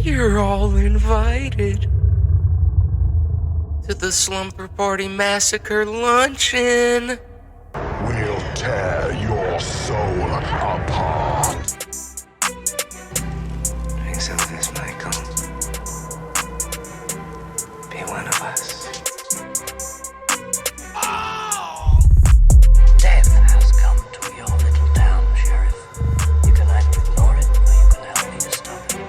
You're all invited to the Slumber Party Massacre Luncheon. We'll tear your soul apart. Drink some of this, Michael. Be one of us. Death has come to your little town, Sheriff. You can either ignore it or you can help me to stop it.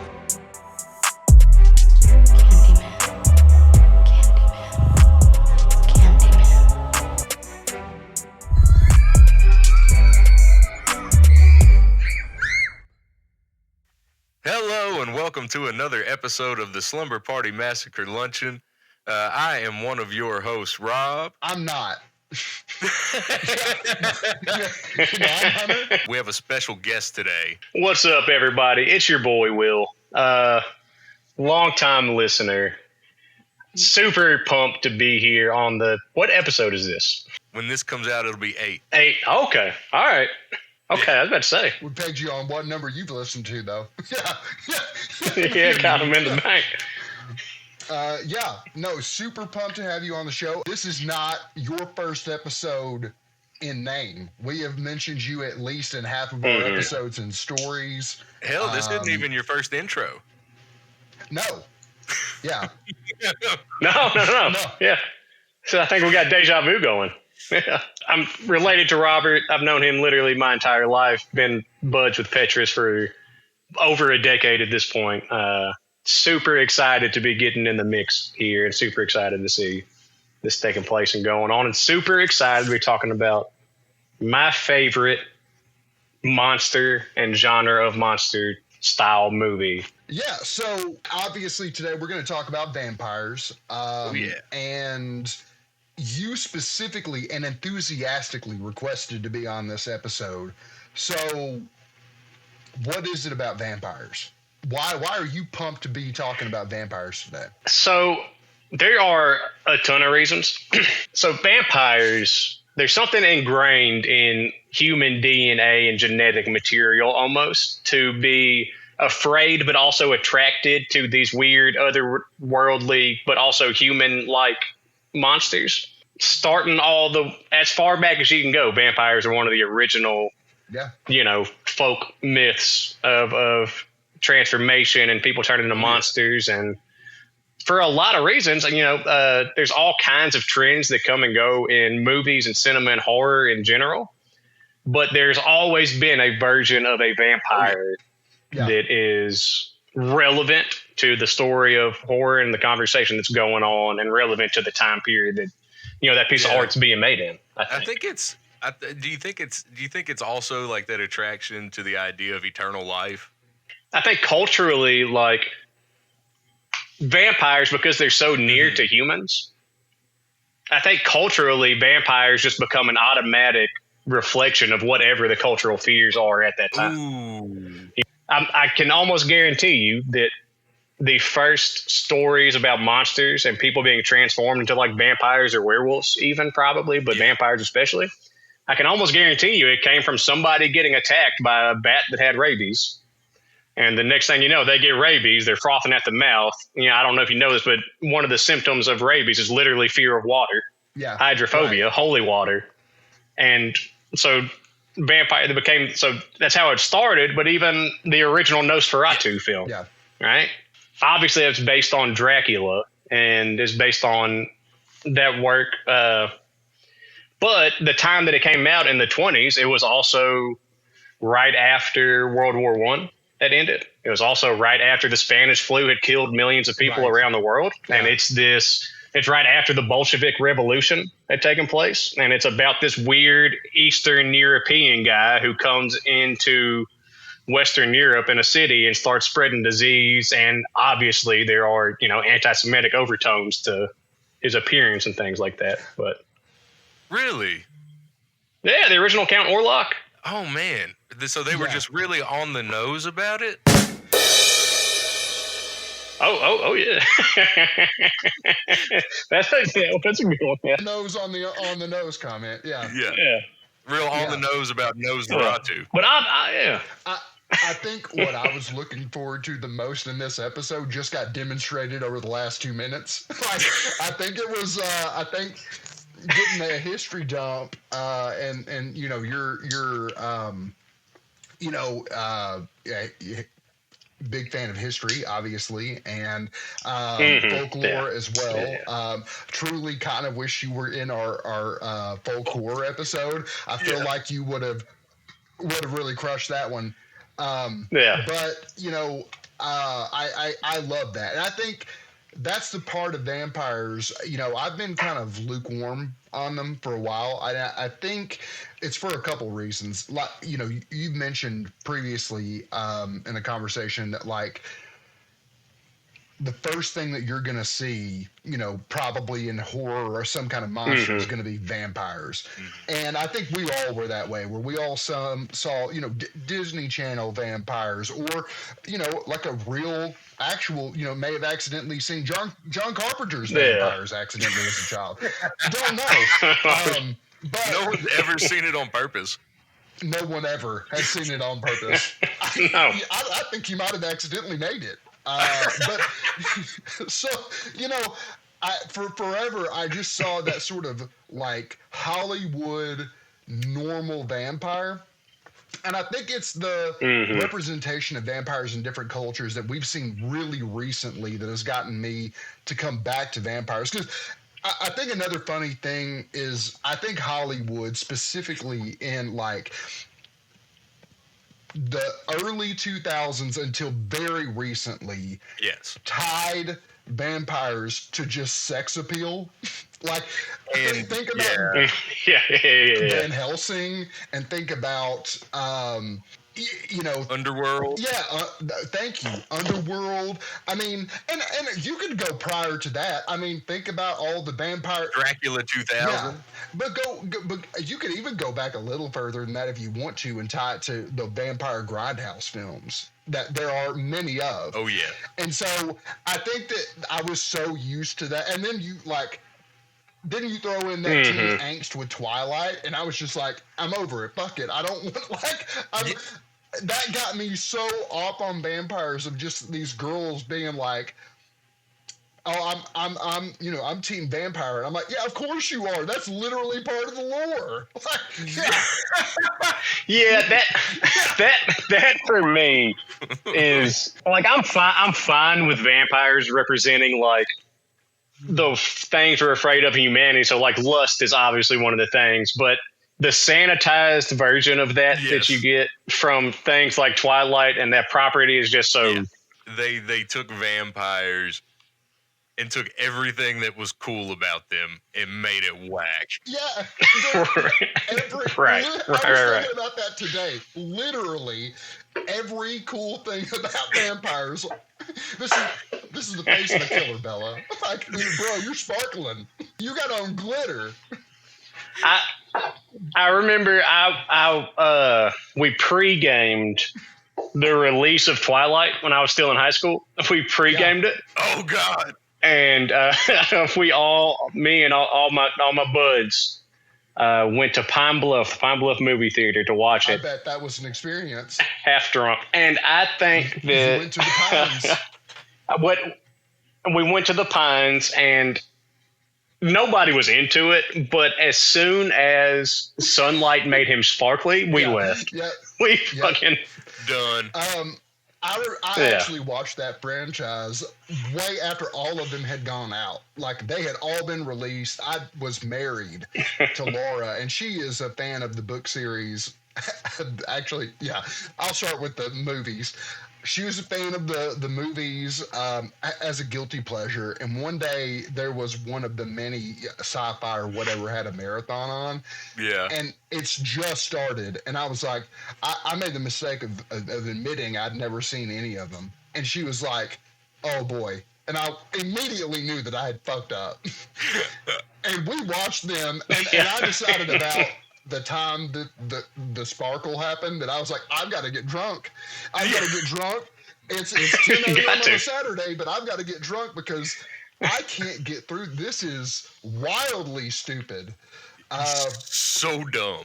Hello and welcome to another episode of the Slumber Party Massacre Luncheon. I am one of your hosts, Rob. I'm not. We have a special guest today. What's up, everybody? It's your boy, Will. Long-time listener. Super pumped to be here on the... What episode is this? When this comes out, it'll be 8. 8. Okay. All right. Okay, I was about to say. We pegged you on what number you've listened to, though. Yeah, got him in the bank. Super pumped to have you on the show. This is not your first episode in name. We have mentioned you at least in half of our episodes and stories. Hell, this isn't even your first intro. No. Yeah. No. Yeah. So I think we got deja vu going. Yeah. I'm related to Robert. I've known him literally my entire life. Been buds with Petrus for over a decade at this point. Super excited to be getting in the mix here and super excited to see this taking place and going on. And super excited to be talking about my favorite monster and genre of monster style movie. Yeah, so obviously today we're going to talk about vampires. And you specifically and enthusiastically requested to be on this episode. So what is it about vampires? Why are you pumped to be talking about vampires today? So there are a ton of reasons. So vampires, there's something ingrained in human DNA and genetic material almost to be afraid but also attracted to these weird otherworldly but also human-like monsters. Starting as far back as you can go, vampires are one of the original, folk myths of transformation and people turning into monsters. And for a lot of reasons, there's all kinds of trends that come and go in movies and cinema and horror in general. But there's always been a version of a vampire that is relevant to the story of horror and the conversation that's going on and relevant to the time period that, that piece of art's being made in. I think it's... Do you think it's also like that attraction to the idea of eternal life? I think culturally, like vampires, because they're so near to humans, I think culturally vampires just become an automatic reflection of whatever the cultural fears are at that time. Ooh. I can almost guarantee you that the first stories about monsters and people being transformed into like vampires or werewolves even probably, but vampires especially, I can almost guarantee you it came from somebody getting attacked by a bat that had rabies. And the next thing you know, they get rabies. They're frothing at the mouth. I don't know if you know this, but one of the symptoms of rabies is literally fear of water. Yeah. Hydrophobia, holy water. And so vampire became, so that's how it started. But even the original Nosferatu film, right? Obviously, it's based on Dracula and is based on that work. But the time that it came out in the 1920s, it was also right after World War I. That ended. It was also right after the Spanish flu had killed millions of people around the world. Yeah. And it's right after the Bolshevik Revolution had taken place. And it's about this weird Eastern European guy who comes into Western Europe in a city and starts spreading disease. And obviously there are, anti-Semitic overtones to his appearance and things like that. But really? Yeah, the original Count Orlok. Oh, man. So they were just really on the nose about it? Oh, yeah. That's a good one. Yeah. Nose on the nose comment. Yeah. Real on the nose about Nosferatu. But I think what I was looking forward to the most in this episode just got demonstrated over the last 2 minutes. Like, I think it was, getting a history dump, and you know, yeah, big fan of history, obviously, and folklore as well. Yeah. Truly, kind of wish you were in our folk horror episode. I feel like you would have really crushed that one. But you know, I love that, and I think that's the part of vampires. You know, I've been kind of lukewarm on them for a while. I think it's for a couple reasons. Like, you know, you mentioned previously in a conversation that, like, the first thing that you're going to see, you know, probably in horror or some kind of monster is going to be vampires. And I think we all were that way, where we all saw, you know, Disney Channel vampires, or, you know, like a real, actual, you know, may have accidentally seen John Carpenter's vampires accidentally as a child. Don't know. But No one's ever seen it on purpose. No one ever has seen it on purpose. No. I think you might have accidentally made it. But so, you know, for forever, I just saw that sort of like Hollywood normal vampire. And I think it's the representation of vampires in different cultures that we've seen really recently that has gotten me to come back to vampires. Because I think another funny thing is, I think Hollywood, specifically in like the early 2000s until very recently, tied vampires to just sex appeal. Like, think about Van Helsing, and think about you know, Underworld. Thank you, Underworld. I mean, and you could go prior to that. I mean, think about all the vampire Dracula 2000. Yeah, but you could even go back a little further than that if you want to, and tie it to the Vampire Grindhouse films that there are many of. Oh yeah. And so I think that I was so used to that, and then you throw in that teen angst with Twilight, and I was just like, I'm over it. Fuck it. I don't want that got me so off on vampires, of just these girls being like, oh, I'm team vampire. And I'm like, yeah, of course you are. That's literally part of the lore. That for me is like, I'm fine with vampires representing like the things we're afraid of in humanity. So like lust is obviously one of the things, but the sanitized version of that that you get from things like Twilight and that property is just so. Yeah. They took vampires and took everything that was cool about them and made it whack. Yeah. Right. I was thinking about that today. Literally, every cool thing about vampires. This is the face of the killer, Bella. Like, bro, you're sparkling. You got on glitter. I remember we pre-gamed the release of Twilight when I was still in high school. We pre-gamed it. Oh God. And me and all my buds went to Pine Bluff movie theater to watch it. I bet that was an experience. Half drunk. And I think that you went to the Pines. We went to the Pines, and nobody was into it, but as soon as sunlight made him sparkly, we left. Yeah. We fucking done. I actually watched that franchise way after all of them had gone out. Like, they had all been released. I was married to Laura, and she is a fan of the book series. Actually, yeah, I'll start with the movies. She was a fan of the movies as a guilty pleasure. And one day there was one of the many sci-fi or whatever had a marathon on. Yeah. And it's just started. And I was like, I made the mistake of admitting I'd never seen any of them. And she was like, oh boy. And I immediately knew that I had fucked up. And we watched them. And I decided about the time that the sparkle happened, that I was like, I've got to get drunk. I've got to get drunk. It's 10 a.m. on a Saturday, but I've got to get drunk because I can't get through. This is wildly stupid. So dumb.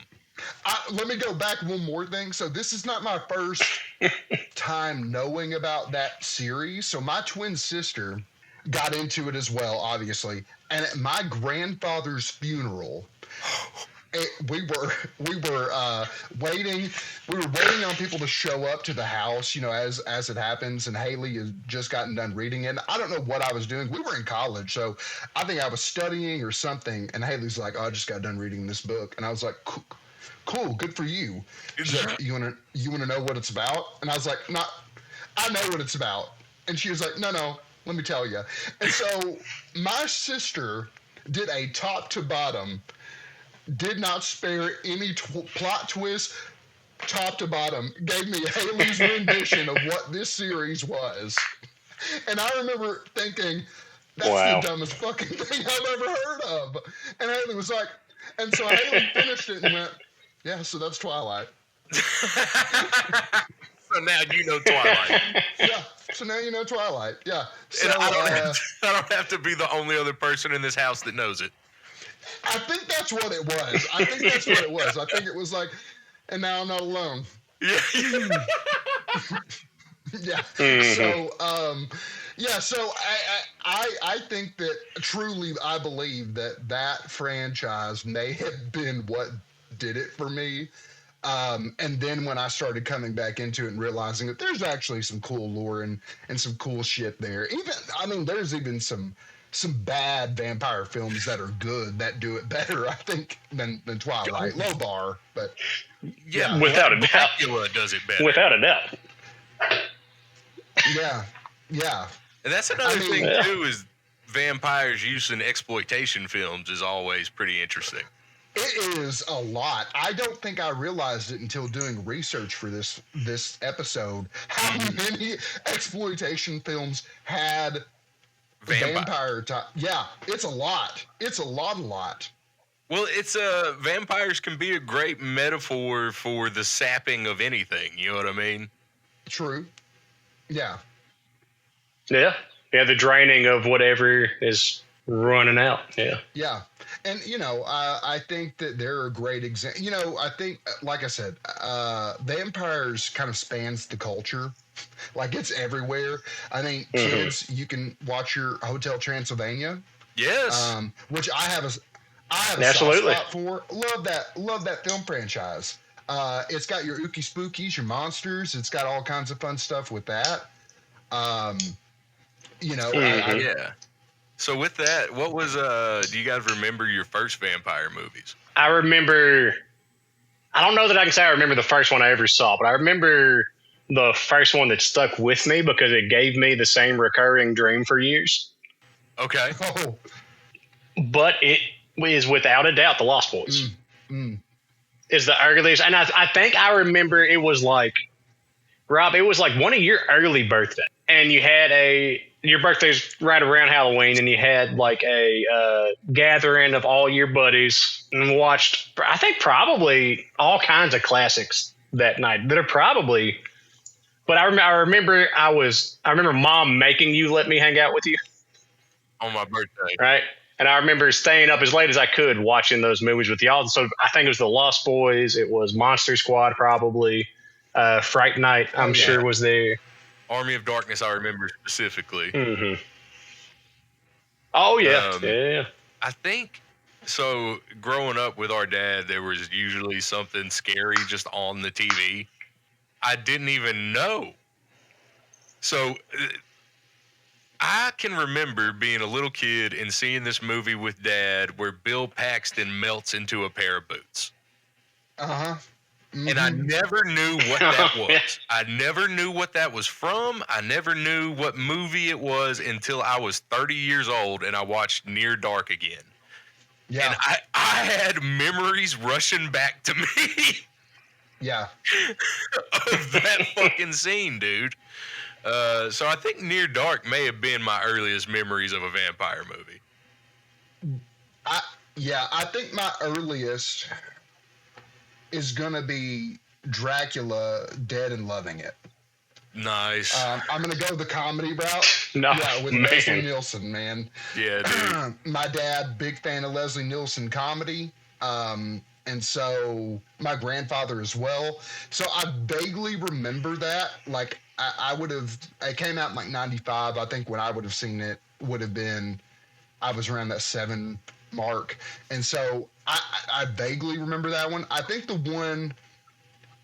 Let me go back one more thing. So this is not my first time knowing about that series. So my twin sister got into it as well, obviously. And at my grandfather's funeral, we were waiting. We were waiting on people to show up to the house, as it happens. And Haley has just gotten done reading it. I don't know what I was doing. We were in college, so I think I was studying or something. And Haley's like, "Oh, I just got done reading this book," and I was like, "Cool, good for you." She's like, "You wanna know what it's about?" And I was like, "No, I know what it's about." And she was like, "No, let me tell you." And so my sister did a top to bottom. Did not spare any plot twist, top to bottom. Gave me Haley's rendition of what this series was. And I remember thinking, that's the dumbest fucking thing I've ever heard of. And Haley was like, and so Haley finished it and went, "Yeah, so that's Twilight." So now you know Twilight. Yeah, so now you know Twilight. Yeah. So, And I don't have to be the only other person in this house that knows it. I think that's what it was. I think it was like, and now I'm not alone. Yeah. Yeah. So, I think that truly I believe that franchise may have been what did it for me. And then when I started coming back into it and realizing that there's actually some cool lore and some cool shit there. There's even some bad vampire films that are good that do it better, I think, than Twilight. Low bar, but yeah, without a doubt, Dracula does it better. Without a doubt. Yeah. And that's another thing too, is vampires' use in exploitation films is always pretty interesting. It is a lot. I don't think I realized it until doing research for this episode how many exploitation films had vampire type. Yeah, it's a lot. It's a lot. Well, vampires can be a great metaphor for the sapping of anything. You know what I mean? True. Yeah. Yeah. Yeah, the draining of whatever is running out. Yeah. Yeah. And, I think that they're a great example. I think, like I said, vampires kind of spans the culture. Like, it's everywhere. I think kids, you can watch your Hotel Transylvania. Yes. Which I have a Absolutely. soft spot for. Love that film franchise. It's got your ookie spookies, your monsters. It's got all kinds of fun stuff with that. Yeah. So with that, what was do you guys remember your first vampire movies? I remember, I don't know that I can say I remember the first one I ever saw, but I remember the first one that stuck with me because it gave me the same recurring dream for years. Okay. Oh. But it is without a doubt The Lost Boys. Is the earliest, and I think I remember it was like, Rob, it was like one of your early birthday, and you had your birthday's right around Halloween, and you had like a gathering of all your buddies and watched, I think, probably all kinds of classics that night that are probably, but I remember Mom making you let me hang out with you on my birthday, right? And I remember staying up as late as I could watching those movies with y'all. So I think it was The Lost Boys. It was Monster Squad, probably. Fright Night, I'm sure, was there. Army of Darkness, I remember specifically. Mm-hmm. Oh, yeah. Yeah. I think, so growing up with our dad, there was usually something scary just on the TV. I didn't even know. So I can remember being a little kid and seeing this movie with Dad where Bill Paxton melts into a pair of boots. Uh-huh. Mm-hmm. And I never knew what that was. I never knew what that was from. I never knew what movie it was until I was 30 years old and I watched Near Dark again. Yeah. And I had memories rushing back to me. Yeah. Of that fucking scene, dude. So I think Near Dark may have been my earliest memories of a vampire movie. I think my earliest is gonna be Dracula Dead and Loving It. Nice. I'm gonna go the comedy route. No, yeah, with Leslie Nielsen, man. Yeah, dude. My dad, big fan of Leslie Nielsen comedy. And and so my grandfather as well. So I vaguely remember that. Like I would have. It came out in like '95. I think when I would have seen it would have been. I was around that 7 mark, and so I vaguely remember that one. I think the one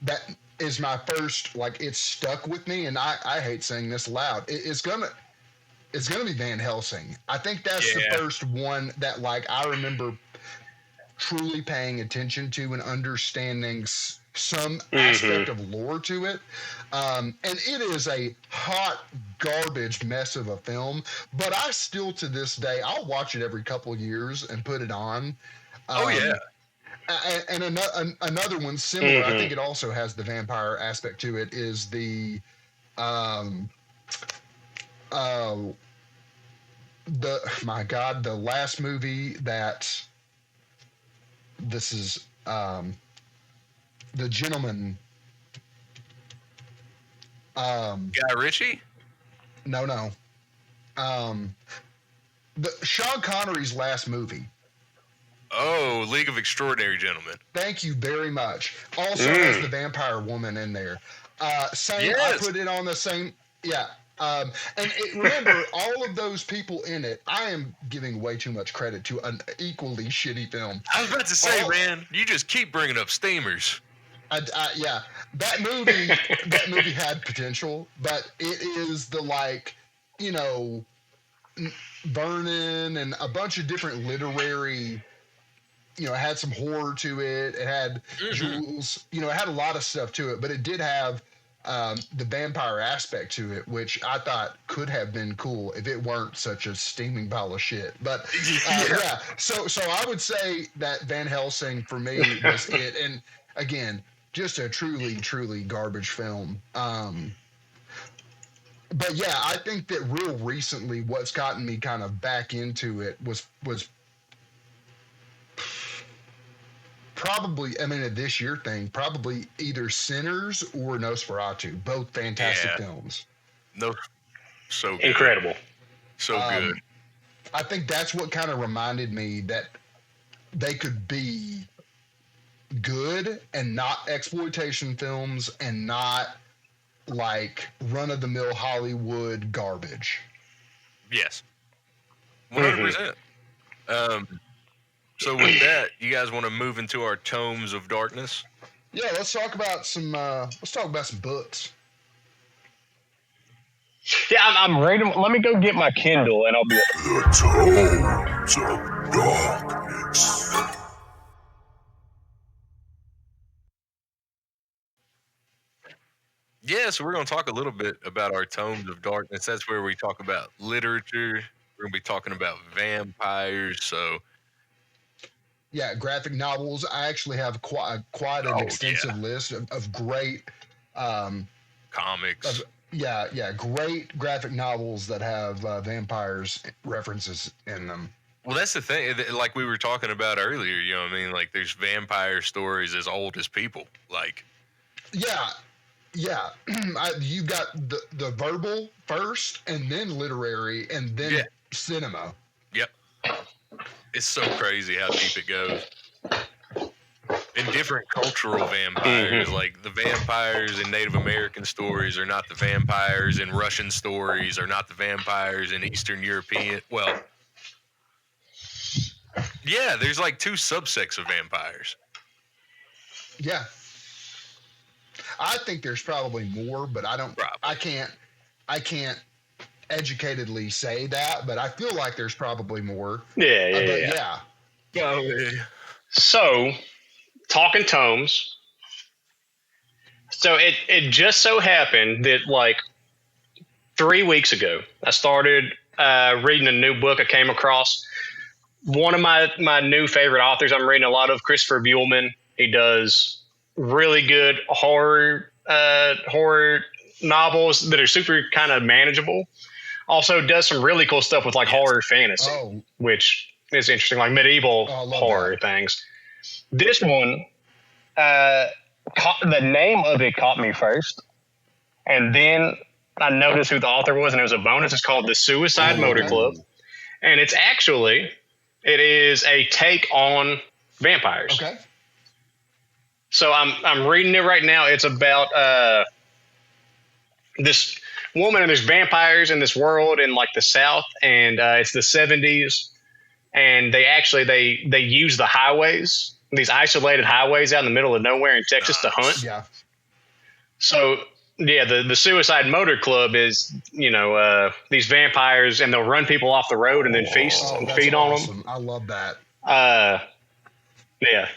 that is my first, like, it's stuck with me, and I hate saying this loud. It's gonna be Van Helsing. I think that's the first one that, like, I remember truly paying attention to and understanding some aspect of lore to it. And it is a hot garbage mess of a film, but I still, to this day, I'll watch it every couple of years and put it on. And another one similar, I think it also has the vampire aspect to it, is the last movie that this is The Gentleman. Guy Ritchie? No. The Sean Connery's last movie. Oh, League of Extraordinary Gentlemen. Thank you very much. Also has the vampire woman in there. Same. Yes. I put it on the same. Yeah. Remember, all of those people in it, I am giving way too much credit to an equally shitty film. I was about to say, man, you just keep bringing up steamers. Yeah, that movie had potential, but it is the, like, you know, Vernon and a bunch of different literary, you know, it had some horror to it. It had Jules, you know, it had a lot of stuff to it, but it did have the vampire aspect to it, which I thought could have been cool if it weren't such a steaming pile of shit. But yeah, so I would say that Van Helsing for me was it, and again, just a truly garbage film. But yeah, I think that real recently, what's gotten me kind of back into it was probably, I mean, a this year thing, probably either Sinners or Nosferatu. Both fantastic films. No, so good. Incredible. So good. I think that's what kind of reminded me that they could be good and not exploitation films and not like run-of-the-mill Hollywood garbage. Yes. 100%. So with that, you guys want to move into our tomes of darkness? Yeah, let's talk about some books. Yeah, I'm ready. Let me go get my Kindle, and I'll be. The tomes of darkness. Yeah, so we're going to talk a little bit about our tomes of darkness. That's where we talk about literature. We're going to be talking about vampires. So, yeah, graphic novels. I actually have quite an extensive list of great comics. Great graphic novels that have vampires references in them. Well, that's the thing. Like we were talking about earlier, you know what I mean? Like, there's vampire stories as old as people. Like, yeah. You got the verbal first, and then literary, and then cinema. Yep. It's so crazy how deep it goes. And different cultural vampires, like the vampires in Native American stories are not the vampires in Russian stories, are not the vampires in Eastern European. Well, yeah, there's like 2 subsects of vampires. Yeah. I think there's probably more, but I can't educatedly say that, but I feel like there's probably more. Yeah. So, talking tomes. So it just so happened that like 3 weeks ago, I started reading a new book I came across. One of my new favorite authors I'm reading a lot of, Christopher Buehlman. He does really good horror novels that are super kind of manageable. Also does some really cool stuff with like horror fantasy, which is interesting, like medieval horror things. This one, the name of it caught me first, and then I noticed who the author was, and it was a bonus. It's called The Suicide Motor Club, and it is a take on vampires. Okay. So I'm reading it right now. It's about this woman and there's vampires in this world in like the South, and it's the 70s, and they use the highways, these isolated highways out in the middle of nowhere in Texas to hunt. Yeah. So yeah, the Suicide Motor Club is these vampires, and they'll run people off the road and then feast and feed on them. I love that. Yeah.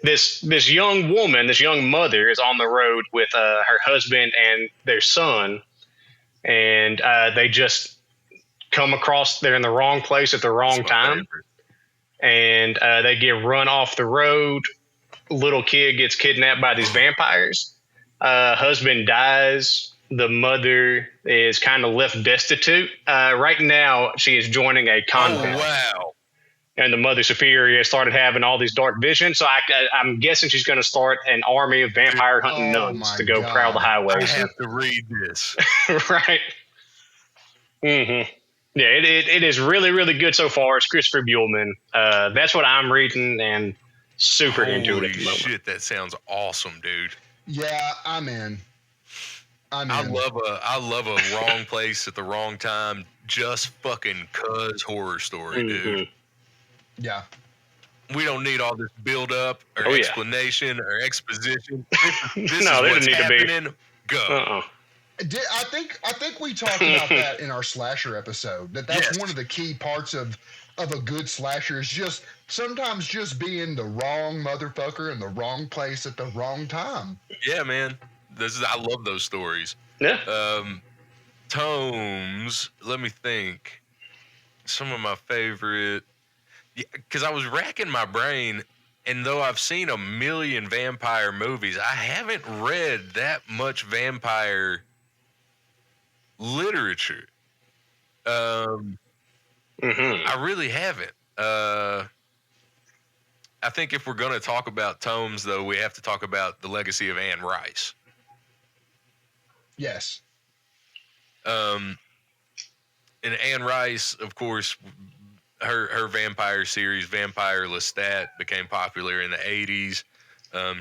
This young woman, this young mother, is on the road with her husband and their son, and they just come across. They're in the wrong place at the wrong time, and they get run off the road. Little kid gets kidnapped by these vampires. Husband dies. The mother is kind of left destitute. Right now, she is joining a convent. Oh, wow. And the Mother Superior started having all these dark visions. So I'm guessing she's going to start an army of vampire hunting nuns to go prowl the highways. I have to read this. Right. Mm-hmm. Yeah, it is really, really good so far. It's Christopher Buehlman. That's what I'm reading and super into it at the moment. Shit, that sounds awesome, dude. Yeah, I'm in. I love a wrong place at the wrong time, just fucking cuz horror story, dude. Yeah. We don't need all this build up or explanation or exposition. This is No, what's need happening. to be. Go. I think we talked about that in our slasher episode. That's one of the key parts of a good slasher is just sometimes just being the wrong motherfucker in the wrong place at the wrong time. Yeah, man. I love those stories. Yeah. Tomes. Let me think. Some of my favorite. Because I was racking my brain, and though I've seen a million vampire movies, I haven't read that much vampire literature. I really haven't. I think if we're going to talk about tomes, though, we have to talk about the legacy of Anne Rice. Yes. And Anne Rice, of course, her vampire series, Vampire Lestat, became popular in the 80s.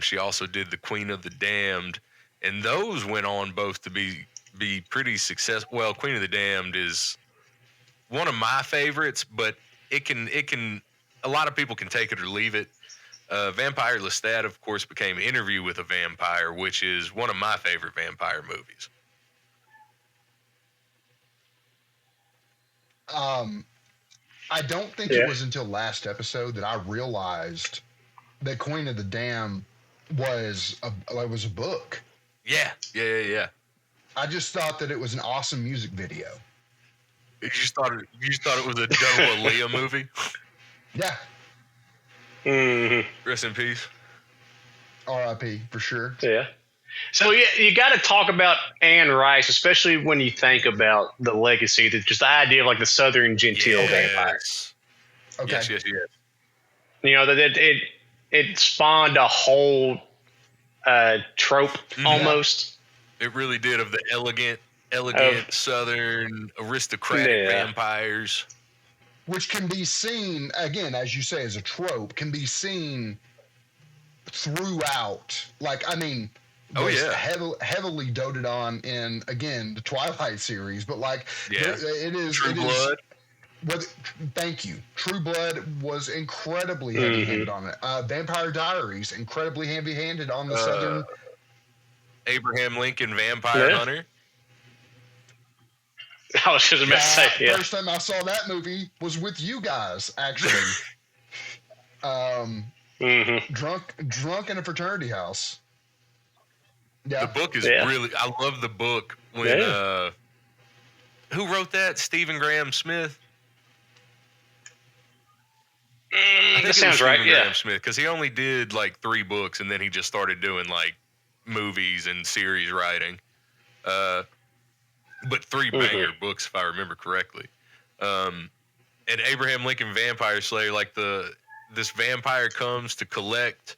She also did The Queen of the Damned, and those went on both to be pretty successful. Well, Queen of the Damned is one of my favorites, but it can a lot of people can take it or leave it. Vampire Lestat, of course, became Interview with a Vampire, which is one of my favorite vampire movies. I don't think it was until last episode that I realized that Queen of the Damned was a book. Yeah. I just thought that it was an awesome music video. You just thought it was a Doe Aaliyah movie? Yeah. Rest in peace. R.I.P. for sure. Yeah. So you got to talk about Anne Rice, especially when you think about the legacy, just the idea of like the Southern genteel vampire. Okay. Yes. You know that it spawned a whole trope almost. It really did, of the elegant Southern aristocratic vampires. Which can be seen, again, as you say, as a trope, can be seen throughout. Like, I mean, heavily doted on in, again, the Twilight series, but like, it is True Blood. Thank you. True Blood was incredibly heavy-handed on it. Vampire Diaries, incredibly heavy-handed on the Southern. Abraham Lincoln Vampire Hunter. I was just about to say, First time I saw that movie was with you guys, actually. Drunk in a fraternity house. Yeah. The book is really. I love the book. When who wrote that? Stephen Graham Smith. I think that sounds right. Graham Smith, because he only did like 3 books, and then he just started doing like movies and series writing. But 3 banger books, if I remember correctly. And Abraham Lincoln Vampire Slayer, like this vampire comes to collect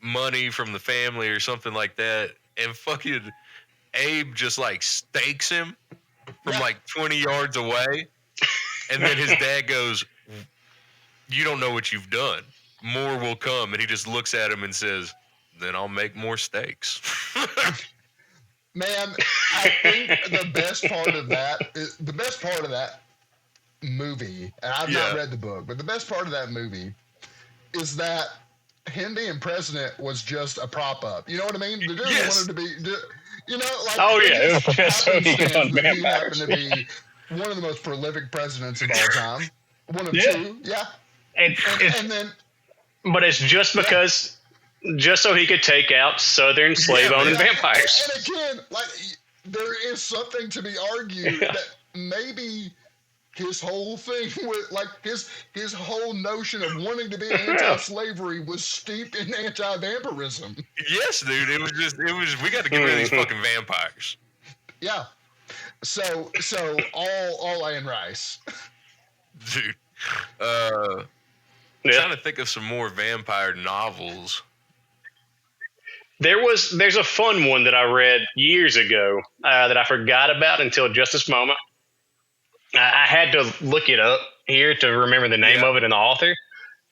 money from the family or something like that, and fucking Abe just like stakes him from like 20 yards away, and then his dad goes, "You don't know what you've done." more will come. And he just looks at him and says, then I'll make more steaks. Man, I think the best part of that movie, and I've not read the book, but the best part of that movie is that him being president was just a prop up. You know what I mean? They didn't want him to be, you know, like, it was just so he could hunt he happened vampires. to be one of the most prolific presidents of all time. One of two, and then, but it's just because, just so he could take out Southern slave-owning vampires. And again, like, there is something to be argued that maybe his whole thing with, like, his whole notion of wanting to be anti-slavery was steeped in anti-vampirism. Yes, dude. It was. We got to get rid of these fucking vampires. Yeah. So all Anne Rice. Dude. Trying to think of some more vampire novels. There's a fun one that I read years ago that I forgot about until just this moment. I had to look it up here to remember the name of it and the author.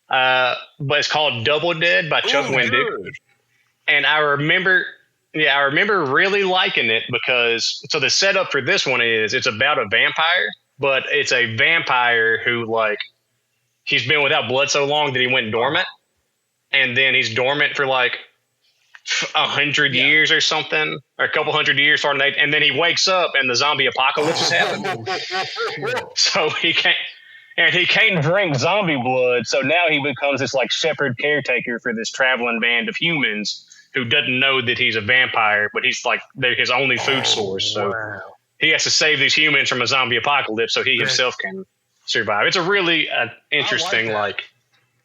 But it's called Double Dead by Chuck Wendig. Good. And I remember really liking it because, so the setup for this one is it's about a vampire, but it's a vampire who, like, he's been without blood so long that he went dormant. And then he's dormant for like 100 years or something, or a couple hundred years, and then he wakes up and the zombie apocalypse has happened. So he can't drink zombie blood. So now he becomes this like shepherd caretaker for this traveling band of humans who doesn't know that he's a vampire, but he's like they're his only food source. So he has to save these humans from a zombie apocalypse so he himself can survive. It's a really interesting like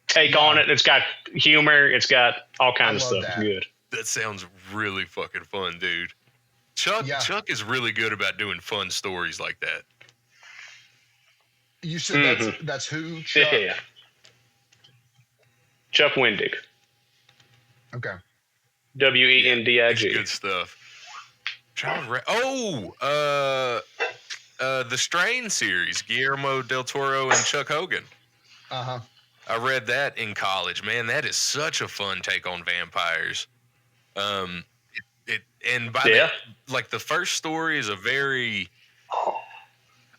take on it. It's got humor. It's got all kinds of stuff. That. It's good. That sounds really fucking fun, dude. Chuck is really good about doing fun stories like that. You said that's who? Chuck? Yeah. Chuck Wendig. Okay. Wendig. Good stuff. The Strain series, Guillermo del Toro and Chuck Hogan. Uh-huh. I read that in college. Man, that is such a fun take on vampires. The first story is a very,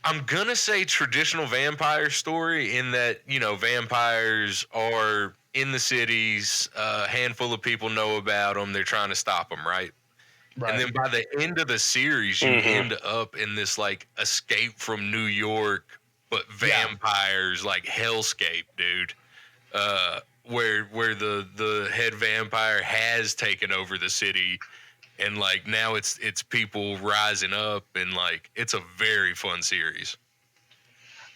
I'm gonna say traditional vampire story in that, you know, vampires are in the cities, a handful of people know about them, they're trying to stop them, right? And then by the end of the series, you end up in this like escape from New York, but vampires, like hellscape, dude. Where the head vampire has taken over the city, and like now it's people rising up, and like it's a very fun series.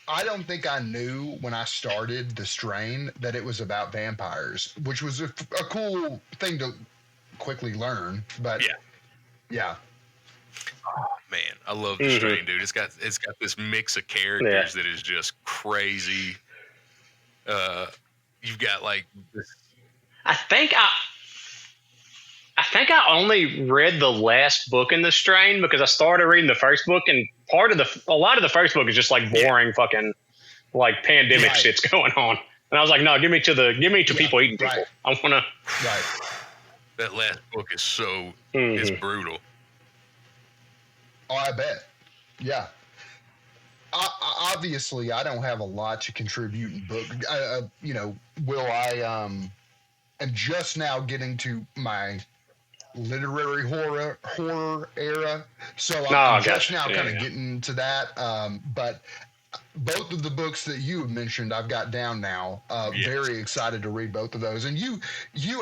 I don't think I knew when I started The Strain that it was about vampires, which was a cool thing to quickly learn. But yeah. Oh, man, I love The Strain, dude. It's got this mix of characters that is just crazy. You've got like this. I think I only read the last book in The Strain because I started reading the first book, and a lot of the first book is just like boring fucking like pandemic shit's going on. And I was like, no, give me to people eating people. I want to. Right. That last book is so it's brutal. Oh, I bet. Yeah. Obviously, I don't have a lot to contribute in book. I am just now getting to my literary horror era, so I'm just now kind of getting to that. But both of the books that you have mentioned, I've got down now. Very excited to read both of those. And you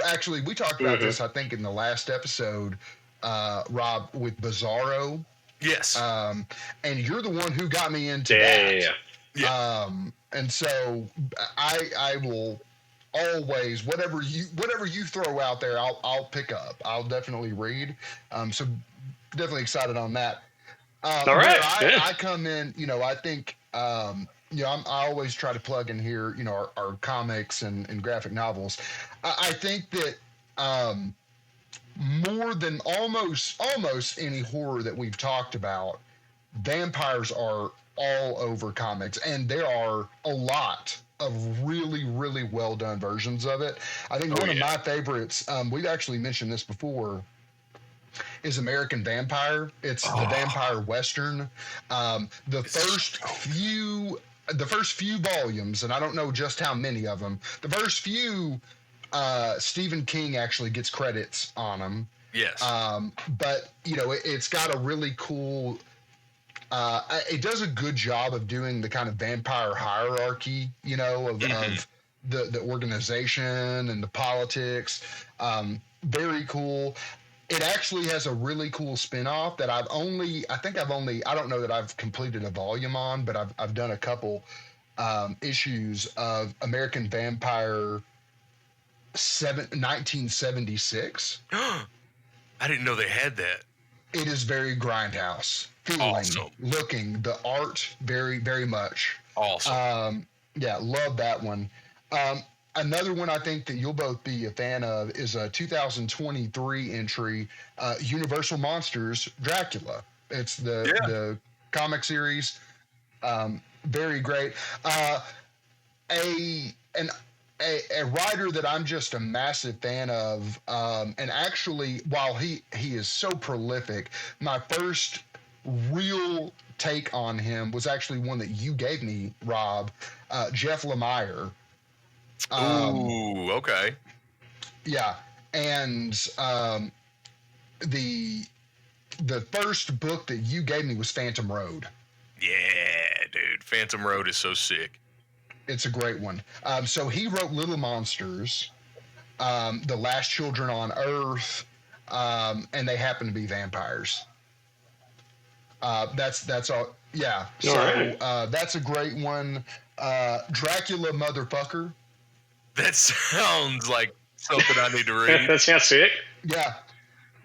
actually, we talked about this, I think, in the last episode, Rob, with Bizarro. Yes. And you're the one who got me into that. Yeah. And so I will always, whatever you throw out there, I'll pick up. I'll definitely read. So definitely excited on that. All right. I come in, I think, I always try to plug in here, our comics and graphic novels. I think that, more than almost any horror that we've talked about, vampires are all over comics, and there are a lot of really, really well done versions of it. I think one of my favorites, we've actually mentioned this before, is American Vampire. It's the vampire western. The first few volumes, and I don't know just how many of them. The first few, Stephen King actually gets credits on them. Yes. But it's got a really cool. It does a good job of doing the kind of vampire hierarchy, of the organization and the politics. Very cool. It actually has a really cool spinoff that I don't know that I've completed a volume on, but I've done a couple issues of American Vampire 1976. I didn't know they had that. It is very grindhouse feeling, awesome. Looking, the art very, very much awesome. Love that one. Another one I think that you'll both be a fan of is a 2023 entry, Universal Monsters Dracula. It's the comic series. Very great. A writer that I'm just a massive fan of, and actually, while he is so prolific, my first real take on him was actually one that you gave me, Rob, Jeff Lemire. Ooh, okay. Yeah, and the first book that you gave me was Phantom Road. Yeah, dude, Phantom Road is so sick. It's a great one. So he wrote Little Monsters, The Last Children on Earth, and they happen to be vampires. That's all. Yeah. So that's a great one. Dracula Motherfucker. That sounds like something I need to read. That sounds sick. Yeah.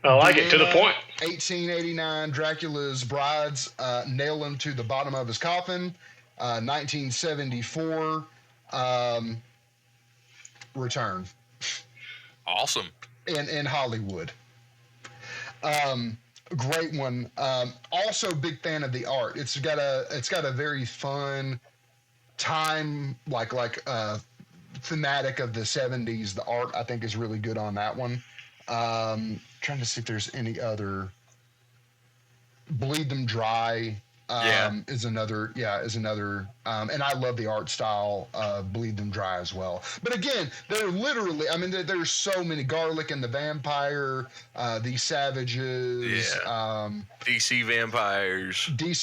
I like it. To the point. 1889, Dracula's brides nail him to the bottom of his coffin. 1974, Return. Awesome. In Hollywood. Great one. Also, big fan of the art. It's got a very fun time, like thematic of the 70s. The art, I think, is really good on that one. Trying to see if there's any other. Bleed Them Dry is another, and I love the art style of Bleed Them Dry as well. But again, they're literally, there's so many. Garlic and the Vampire, These Savages, DC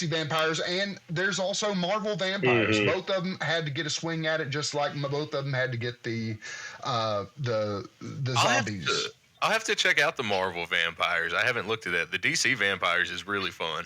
Vampires, and there's also Marvel Vampires. Mm-hmm. Both of them had to get a swing at it, just like both of them had to get the zombies. I'll have to check out the Marvel Vampires. I haven't looked at that. The DC Vampires is really fun.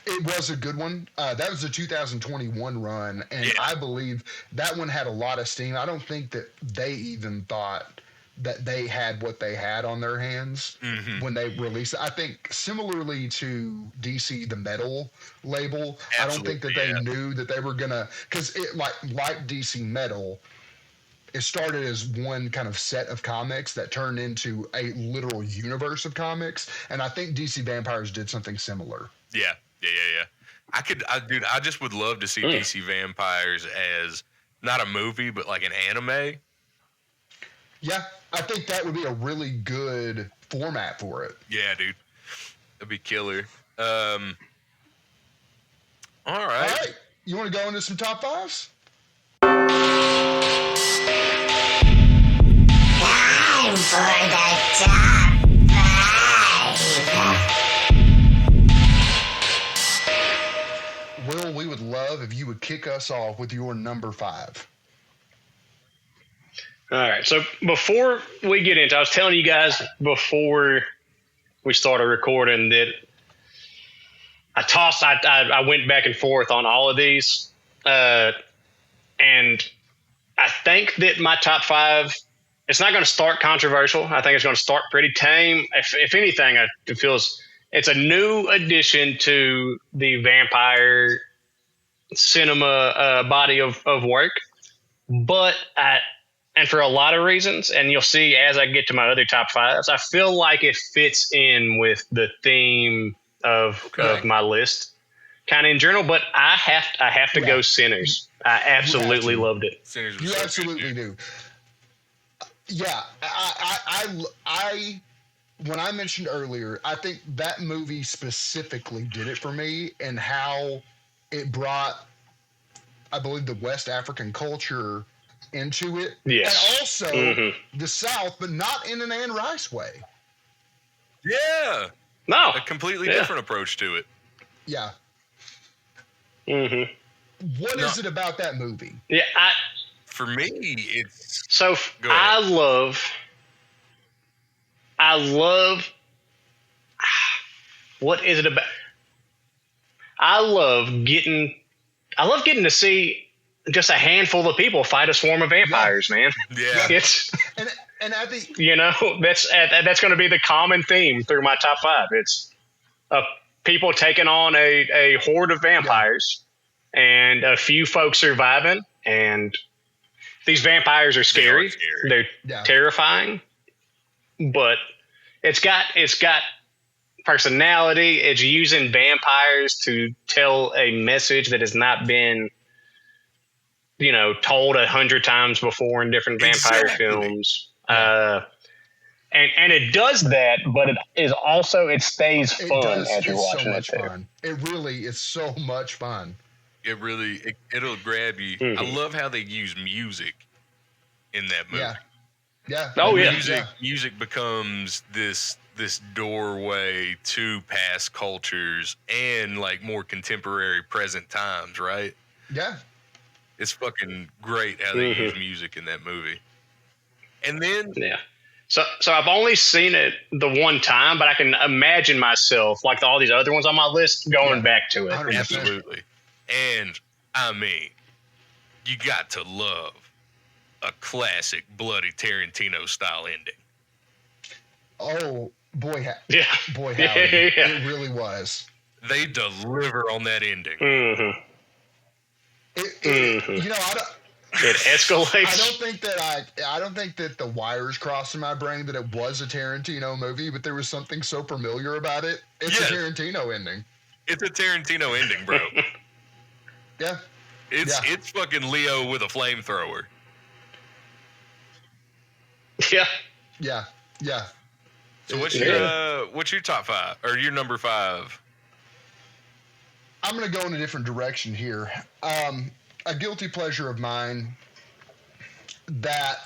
It was a good one. That was a 2021 run, and I believe that one had a lot of steam. I don't think that they even thought that they had what they had on their hands when they released it. I think similarly to DC, the Metal label, absolutely, I don't think that they knew that they were going to, because it like DC Metal, it started as one kind of set of comics that turned into a literal universe of comics. And I think DC Vampires did something similar. Yeah. I just would love to see DC Vampires as not a movie, but like an anime. Yeah, I think that would be a really good format for it. Yeah, dude. That'd be killer. All right. All right. You want to go into some top fives? Time for the top five. Will, we would love if you would kick us off with your number 5. All right. So before we get into, I was telling you guys before we started recording that I went back and forth on all of these. And I think that my top 5, it's not going to start controversial. I think it's going to start pretty tame. If anything, it feels it's a new addition to the vampire cinema body of work. But and for a lot of reasons, and you'll see as I get to my other top 5s, I feel like it fits in with the theme of my list. kind of in general, but I have to go Sinners. I absolutely loved it. Sinners was You so good, absolutely dude. do. Yeah, I when I mentioned earlier, I think that movie specifically did it for me and how it brought, I believe, the West African culture into it. Yes. And also the South, but not in an Anne Rice way. Yeah. No. A completely different approach to it. Yeah. Mm-hmm. What is it about that movie? Yeah. For me, it's So Go ahead. I love. What is it about? I love getting to see just a handful of people fight a swarm of vampires, man. Yeah. It's And I think that's going to be the common theme through my top 5. It's people taking on a horde of vampires and a few folks surviving, and these vampires are scary. They're terrifying, but it's got personality. It's using vampires to tell a message that has not been, told 100 times before in different vampire films. And it does that, but it stays fun as you're watching it. Fun. It really is so much fun. It'll grab you. Mm-hmm. I love how they use music in that movie. Yeah. Oh yeah. Music becomes this doorway to past cultures and like more contemporary present times, right? Yeah. It's fucking great how they use music in that movie. And then So I've only seen it the one time, but I can imagine myself, like all these other ones on my list, going back to it. 100%. absolutely. And I mean, you got to love a classic bloody Tarantino style ending. Oh boy, Yeah. boy, howdy. It really was. They deliver on that ending. Mm-hmm. It escalates. I don't think that the wires crossed in my brain that it was a Tarantino movie, but there was something so familiar about it. It's a Tarantino ending. It's a Tarantino ending, bro. Yeah. It's fucking Leo with a flamethrower. Yeah. Yeah. So what's your top 5 or your number 5? I'm going to go in a different direction here. A guilty pleasure of mine that,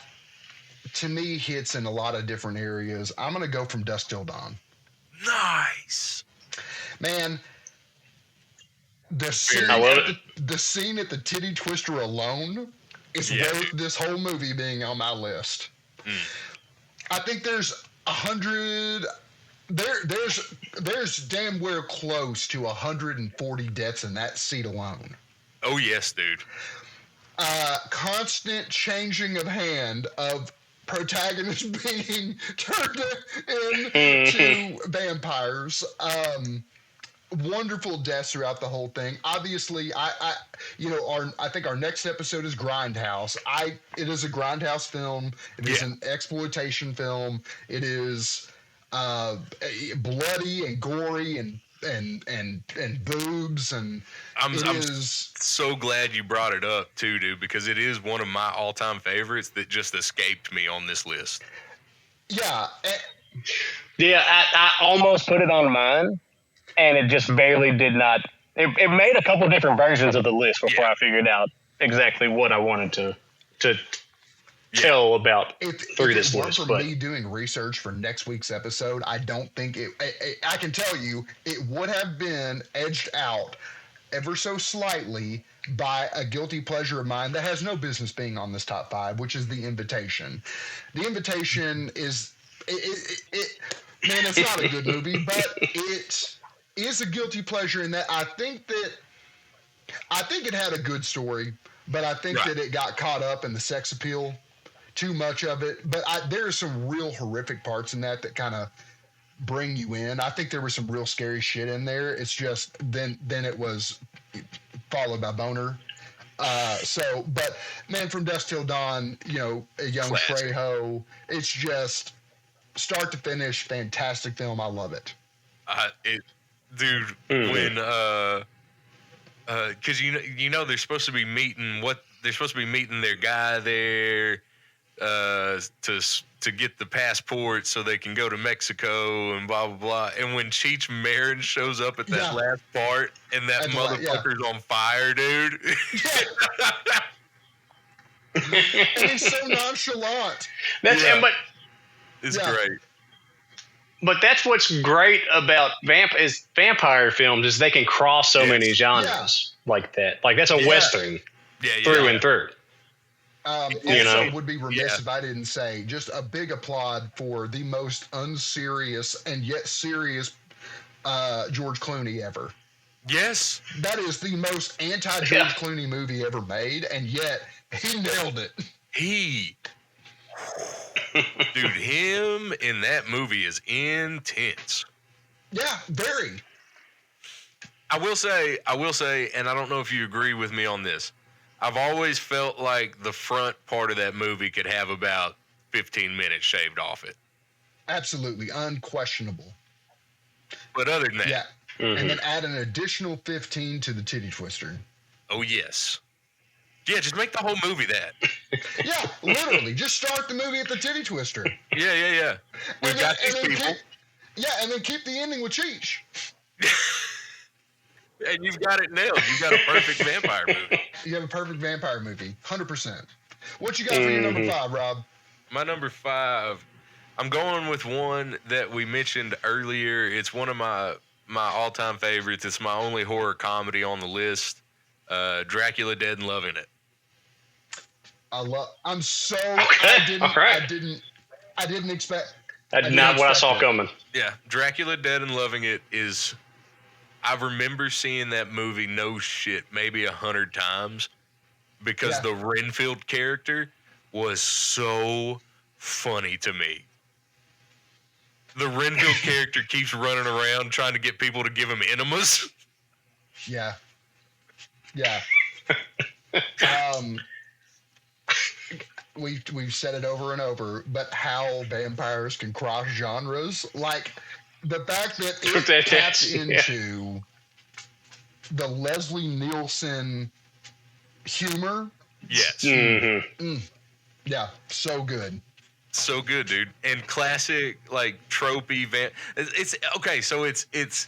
to me, hits in a lot of different areas. I'm going to go From Dusk Till Dawn. Nice. Man, the scene at the titty twister alone is worth this whole movie being on my list. I think there's 100... There's damn well close to 140 deaths in that seat alone. Oh yes, dude. Constant changing of hand of protagonists being turned into vampires. Wonderful deaths throughout the whole thing. Obviously, I think our next episode is Grindhouse. It is a Grindhouse film. It is an exploitation film. It is bloody and gory and boobs and I'm so glad you brought it up too, dude, because it is one of my all-time favorites that just escaped me on this list. Yeah. I almost put it on mine, and it just barely did not. It made a couple different versions of the list before I figured out exactly what I wanted to tell about through this list. For me doing research for next week's episode, I don't think I can tell you it would have been edged out ever so slightly by a guilty pleasure of mine that has no business being on this top 5, which is The Invitation. The Invitation is man, it's not a good movie, but it is a guilty pleasure in that I think it had a good story, but I think that it got caught up in the sex appeal. Too much of it, but there are some real horrific parts in that kind of bring you in. I think there was some real scary shit in there. It's just then it was followed by boner. But man, From Dusk Till Dawn, a young Trejo. It's just start to finish, fantastic film. I love it. When because they're supposed to be meeting their guy there to get the passport so they can go to Mexico and blah blah blah. And when Cheech Marin shows up at that last part and that motherfucker's on fire, dude. And he's so nonchalant. It's great. But that's what's great about vampire films is they can cross so many genres like that. Like that's a Western through and through. Also, would be remiss if I didn't say just a big applaud for the most unserious and yet serious George Clooney ever. Yes. That is the most anti-George Clooney movie ever made, and yet he nailed it. Dude, him in that movie is intense. Yeah, very. I will say, and I don't know if you agree with me on this, I've always felt like the front part of that movie could have about 15 minutes shaved off it. Absolutely, unquestionable. But other than that. Yeah, and then add an additional 15 to the titty twister. Oh, yes. Yeah, just make the whole movie that. Yeah, literally. Just start the movie at the titty twister. Yeah. We've got these people. And then keep the ending with Cheech. And you've got it nailed. You've got a perfect vampire movie. You have a perfect vampire movie. 100%. What you got for your number 5, Rob? My number 5, I'm going with one that we mentioned earlier. It's one of my all-time favorites. It's my only horror comedy on the list. Dracula Dead and Loving It. I'm so okay. I didn't expect. That's not what I saw coming. Yeah, Dracula Dead and Loving It is. I remember seeing that movie maybe 100 times because the Renfield character was so funny to me. The Renfield character keeps running around trying to get people to give him enemas. Yeah. We've said it over and over, but how vampires can cross genres, like the fact that it taps into the Leslie Nielsen humor. Yes. Yeah, so good. So good, dude. And classic, like tropey it's okay. So it's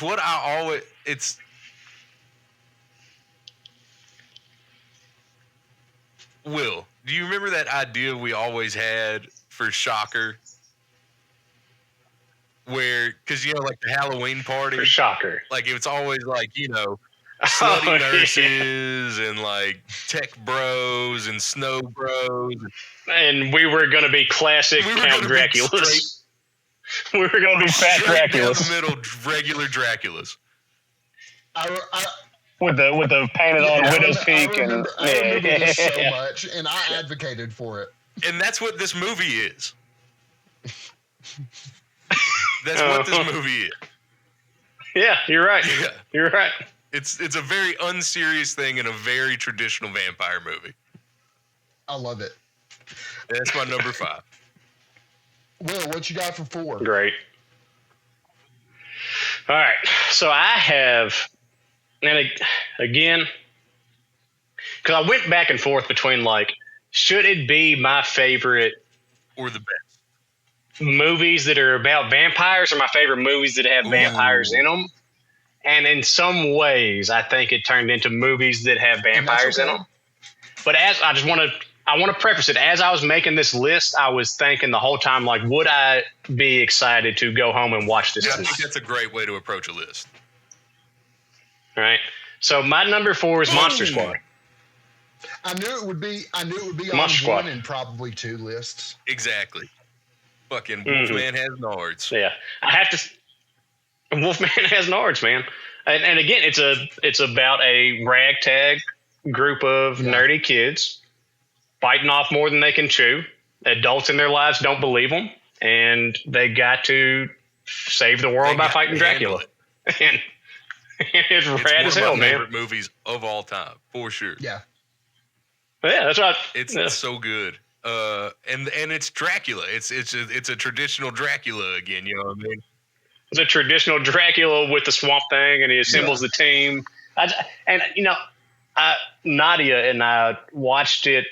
what I always Will, do you remember that idea we always had for Shocker? Where, because, like the Halloween party. For Shocker. Like, it's always like, slutty nurses and like tech bros and snow bros. And we were going to be classic Count Draculas. We were going to be fat Draculas. Down the middle, regular Draculas. With the painted on widow's peak. I remember this so much, and I advocated for it. And that's what this movie is. That's what this movie is. Yeah, you're right. Yeah. You're right. It's a very unserious thing in a very traditional vampire movie. I love it. That's my number 5. Will, what you got for 4? Great. All right. So I have, and again, because I went back and forth between like, should it be my favorite or the best movies that are about vampires, or my favorite movies that have vampires in them? And in some ways, I think it turned into movies that have vampires in them. But I want to preface it. As I was making this list, I was thinking the whole time, like, would I be excited to go home and watch this? I think that's a great way to approach a list. All right. So my number 4 is Monster Squad. I knew it would be Monster on Squad. 1 and probably 2 lists. Exactly. Fucking Wolfman has nards. Yeah, I have to. Wolfman has nards, man. And again, it's about a ragtag group of nerdy kids biting off more than they can chew. Adults in their lives don't believe them, and they got to save the world by fighting Dracula. And it's rad as hell, one of my man. favorite movies of all time, for sure. Yeah. Yeah, that's right. It's so good. And it's Dracula. It's a traditional Dracula again. You know what I mean? It's a traditional Dracula with the swamp thing, and he assembles the team. And Nadia and I watched it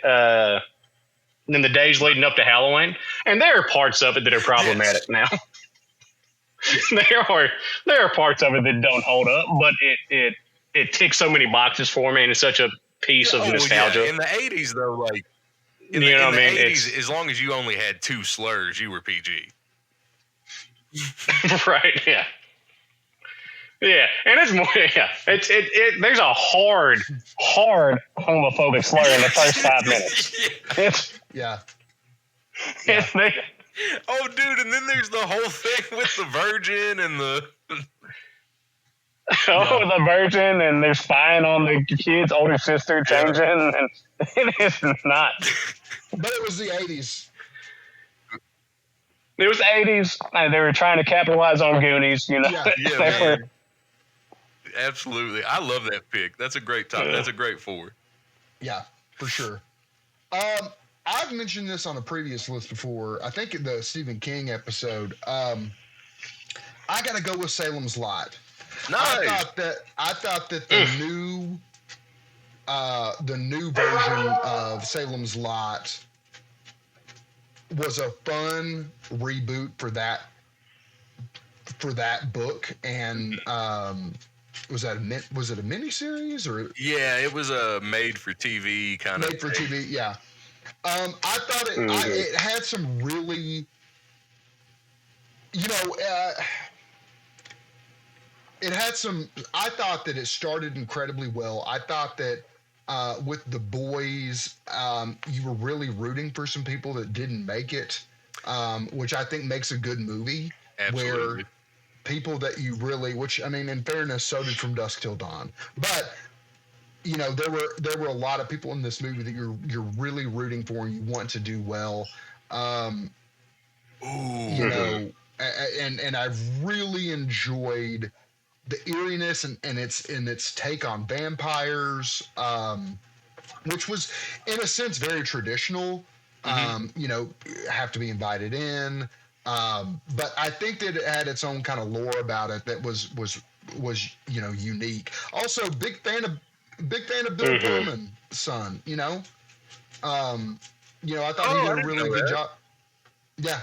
in the days leading up to Halloween, and there are parts of it that are problematic now. there are parts of it that don't hold up, but it ticks so many boxes for me, and it's such a piece of nostalgia. Yeah. In the 80s, though, like in the 80s, as long as you only had 2 slurs, you were PG. Right? Yeah. Yeah, and it's more. Yeah, there's a hard homophobic slur in the first 5 minutes. Yeah. Oh, dude, and then there's the whole thing with the virgin and the. The virgin, and they're spying on the kid's older sister changing, and it is not. But it was the 80s. It was the 80s, and they were trying to capitalize on Goonies, Yeah, absolutely. I love that pick. That's a great top. That's a great 4. Yeah, for sure. I've mentioned this on a previous list before. I think in the Stephen King episode. I got to go with Salem's Lot. Nice. I thought that the new version of Salem's Lot was a fun reboot for that book, and was it a miniseries or? Yeah, it was a made for TV kind of. Made for TV, yeah. I thought it had some really, it had some. I thought that it started incredibly well. I thought that with the boys, you were really rooting for some people that didn't make it, which I think makes a good movie. Absolutely. Where people that you really, which I mean, in fairness, so did From Dusk Till Dawn, but there were a lot of people in this movie that you're really rooting for and you want to do well. And I've really enjoyed the eeriness and its take on vampires, which was in a sense very traditional. Have to be invited in. But I think that it had its own kind of lore about it that was unique. Also, big fan of Bill Pullman's son. I thought he did a really good job. Yeah.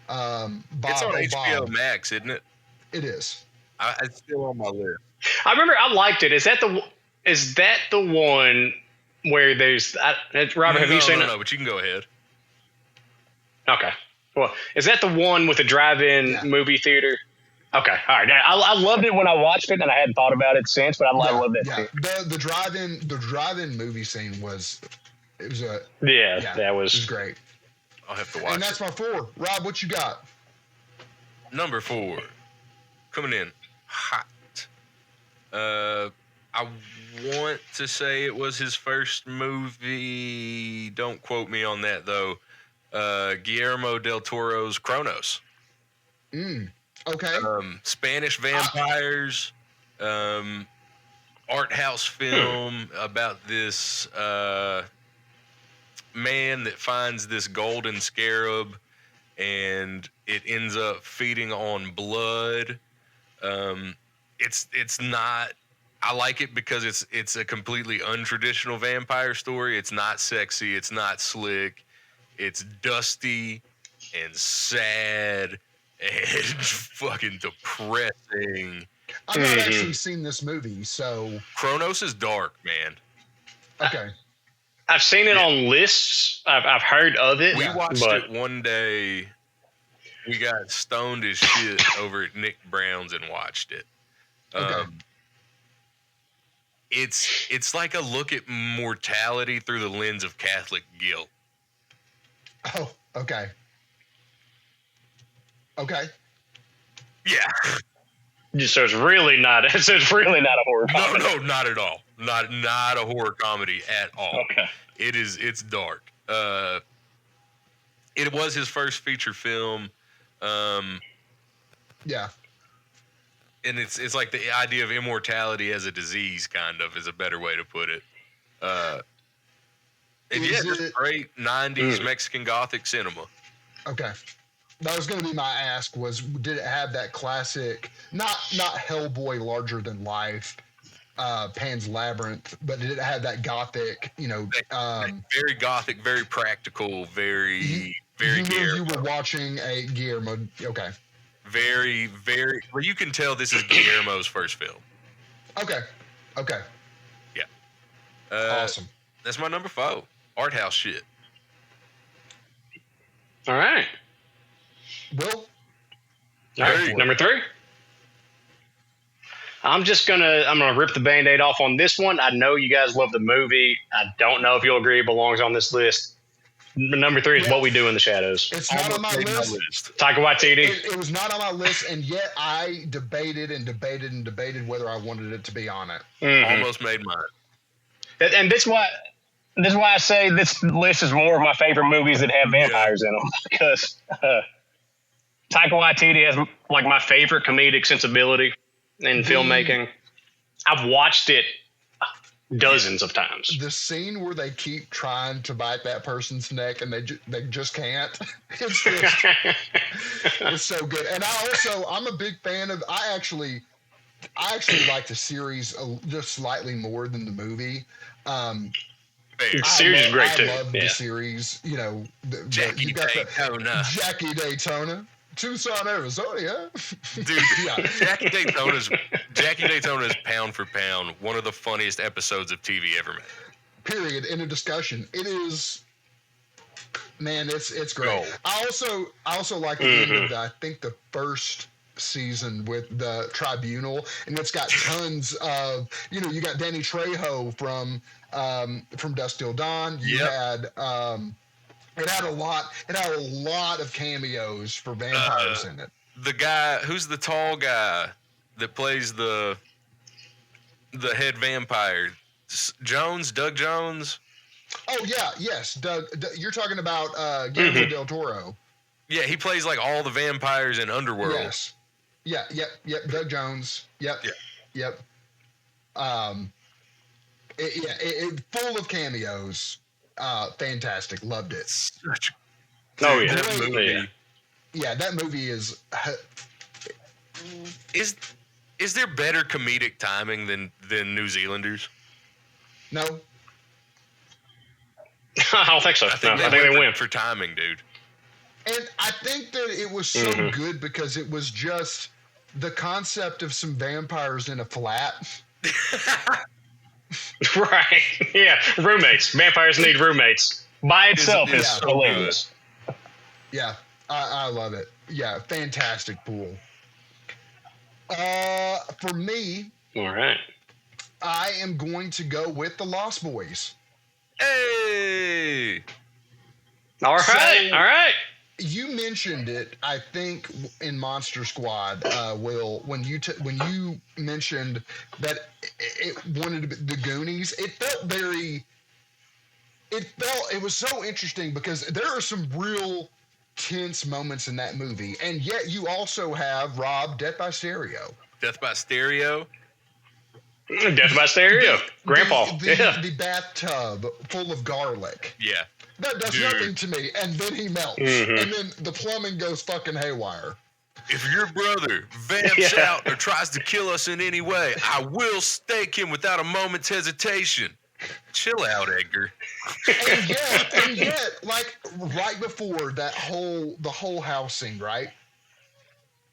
Bob, it's on HBO Max, isn't it? It is. It's still on my list. I remember I liked it. Is that the one where there's Robert? Have you seen it? No, but you can go ahead. Okay. Well, is that the one with the drive-in movie theater? Okay. All right. I loved it when I watched it, and I hadn't thought about it since, but I love that. Yeah. The drive-in movie scene was that was it was great. I'll have to watch. And that's my 4. Rob, what you got? Number 4, coming in hot. I want to say it was his first movie. Don't quote me on that though. Guillermo del Toro's Cronos. Okay. Spanish vampires, art house film about this man that finds this golden scarab, and it ends up feeding on blood. It's not. I like it because it's a completely untraditional vampire story. It's not sexy. It's not slick. It's dusty and sad and fucking depressing. I've not actually seen this movie, so Cronos is dark, man. Okay. I've seen it on lists. I've heard of it. We watched it one day. We got stoned as shit over at Nick Brown's and watched it. Okay. It's like a look at mortality through the lens of Catholic guilt. Oh, okay. Okay. Yeah. So it's really not. It's really not a horror comedy. No, not at all. Not a horror comedy at all. Okay. It's dark. It was his first feature film. Yeah. And it's like the idea of immortality as a disease, kind of, is a better way to put it. And just great 90s Mexican Gothic cinema. Okay. That was going to be my ask. Was did it have that classic, not Hellboy larger than life, Pan's Labyrinth, but did it have that gothic? Very gothic, very practical, very Guillermo. You were watching a Guillermo. Okay. Very, very. Well, you can tell this is Guillermo's first film. Okay. Yeah. Awesome. That's my number 4. Art house shit. All right. Will? All right. Number 3. I'm gonna rip the Band-Aid off on this one. I know you guys love the movie. I don't know if you'll agree it belongs on this list. Number 3 is What We Do in the Shadows. It's not on my list. Taika Waititi. It was not on my list, and yet I debated whether I wanted it to be on it. Mm-hmm. Almost made mine. And this is why I say this list is more of my favorite movies that have vampires in them, because Taika Waititi has like my favorite comedic sensibility in filmmaking. I've watched it dozens of times. The scene where they keep trying to bite that person's neck and they just can't. It's so good. And I'm a big fan of. I actually like the series just slightly more than the movie. The series is great too. I love the series. Jackie Daytona. Jackie Daytona. Tucson, Arizona, yeah. Dude, Jackie Daytona is pound for pound one of the funniest episodes of TV ever made. Period. In a discussion, it is. Man, it's great. Oh. I also like the end of I think the first season with the Tribunal, and it's got tons of you got Danny Trejo from Dusk Till Dawn. You had. It had a lot of cameos for vampires in it. The guy who's the tall guy that plays the head vampire, Doug Jones. Oh yeah, yes, Doug. You're talking about Guillermo del Toro. Yeah, he plays like all the vampires in Underworld. Yes. Yeah. Yep. Doug Jones. Yep. It full of cameos. Fantastic. Loved it. Oh yeah, that movie. Yeah, that movie is. Is there better comedic timing than New Zealanders? No. I don't think so. I think they win for timing, dude. And I think that it was so good because it was just the concept of some vampires in a flat. Right. Yeah. Roommates. Vampires need roommates. By itself is so hilarious. Yeah. I love it. Yeah. Fantastic pool. For me. All right. I am going to go with the Lost Boys. Hey. All right. You mentioned it, I think, in Monster Squad, Will, when you mentioned that it wanted to be the Goonies. It was so interesting because there are some real tense moments in that movie, and yet you also have Rob, Death by Stereo. Death by Stereo. Grandpa. The bathtub full of garlic. Yeah. That does nothing to me, and then he melts, and then the plumbing goes fucking haywire. If your brother vamps out or tries to kill us in any way, I will stake him without a moment's hesitation. Chill out, Edgar. And yet, like right before the whole house scene, right?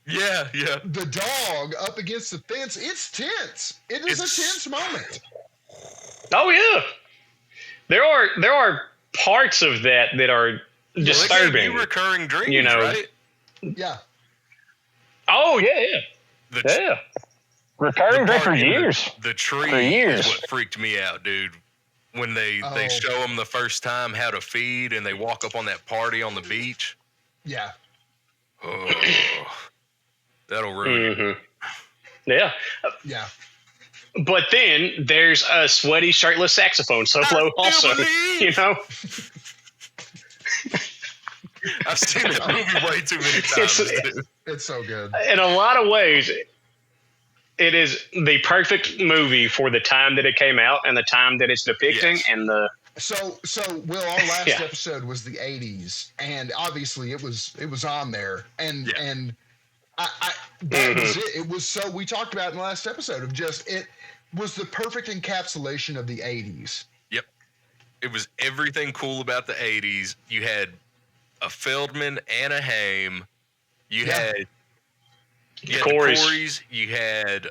Yeah. The dog up against the fence, it's tense. It is a tense moment. Oh yeah. There are parts of that are disturbing. Recurring dreams, right? Yeah. Oh yeah. Recurring dream for years. The tree is what freaked me out, dude. When they show them the first time how to feed, and they walk up on that party on the beach. Yeah. Oh, that'll ruin it. Yeah. Yeah. But then there's a sweaty, shirtless saxophone solo also. I've seen that movie way too many times. It's so good. In a lot of ways, it is the perfect movie for the time that it came out and the time that it's depicting and So, Will, our last episode was the '80s, and obviously it was on there, and I that was it. It was so we talked about in the last episode of just it was the perfect encapsulation of the '80s. Yep, it was everything cool about the '80s. You had a Feldman and a Haim. You had the Corys. You had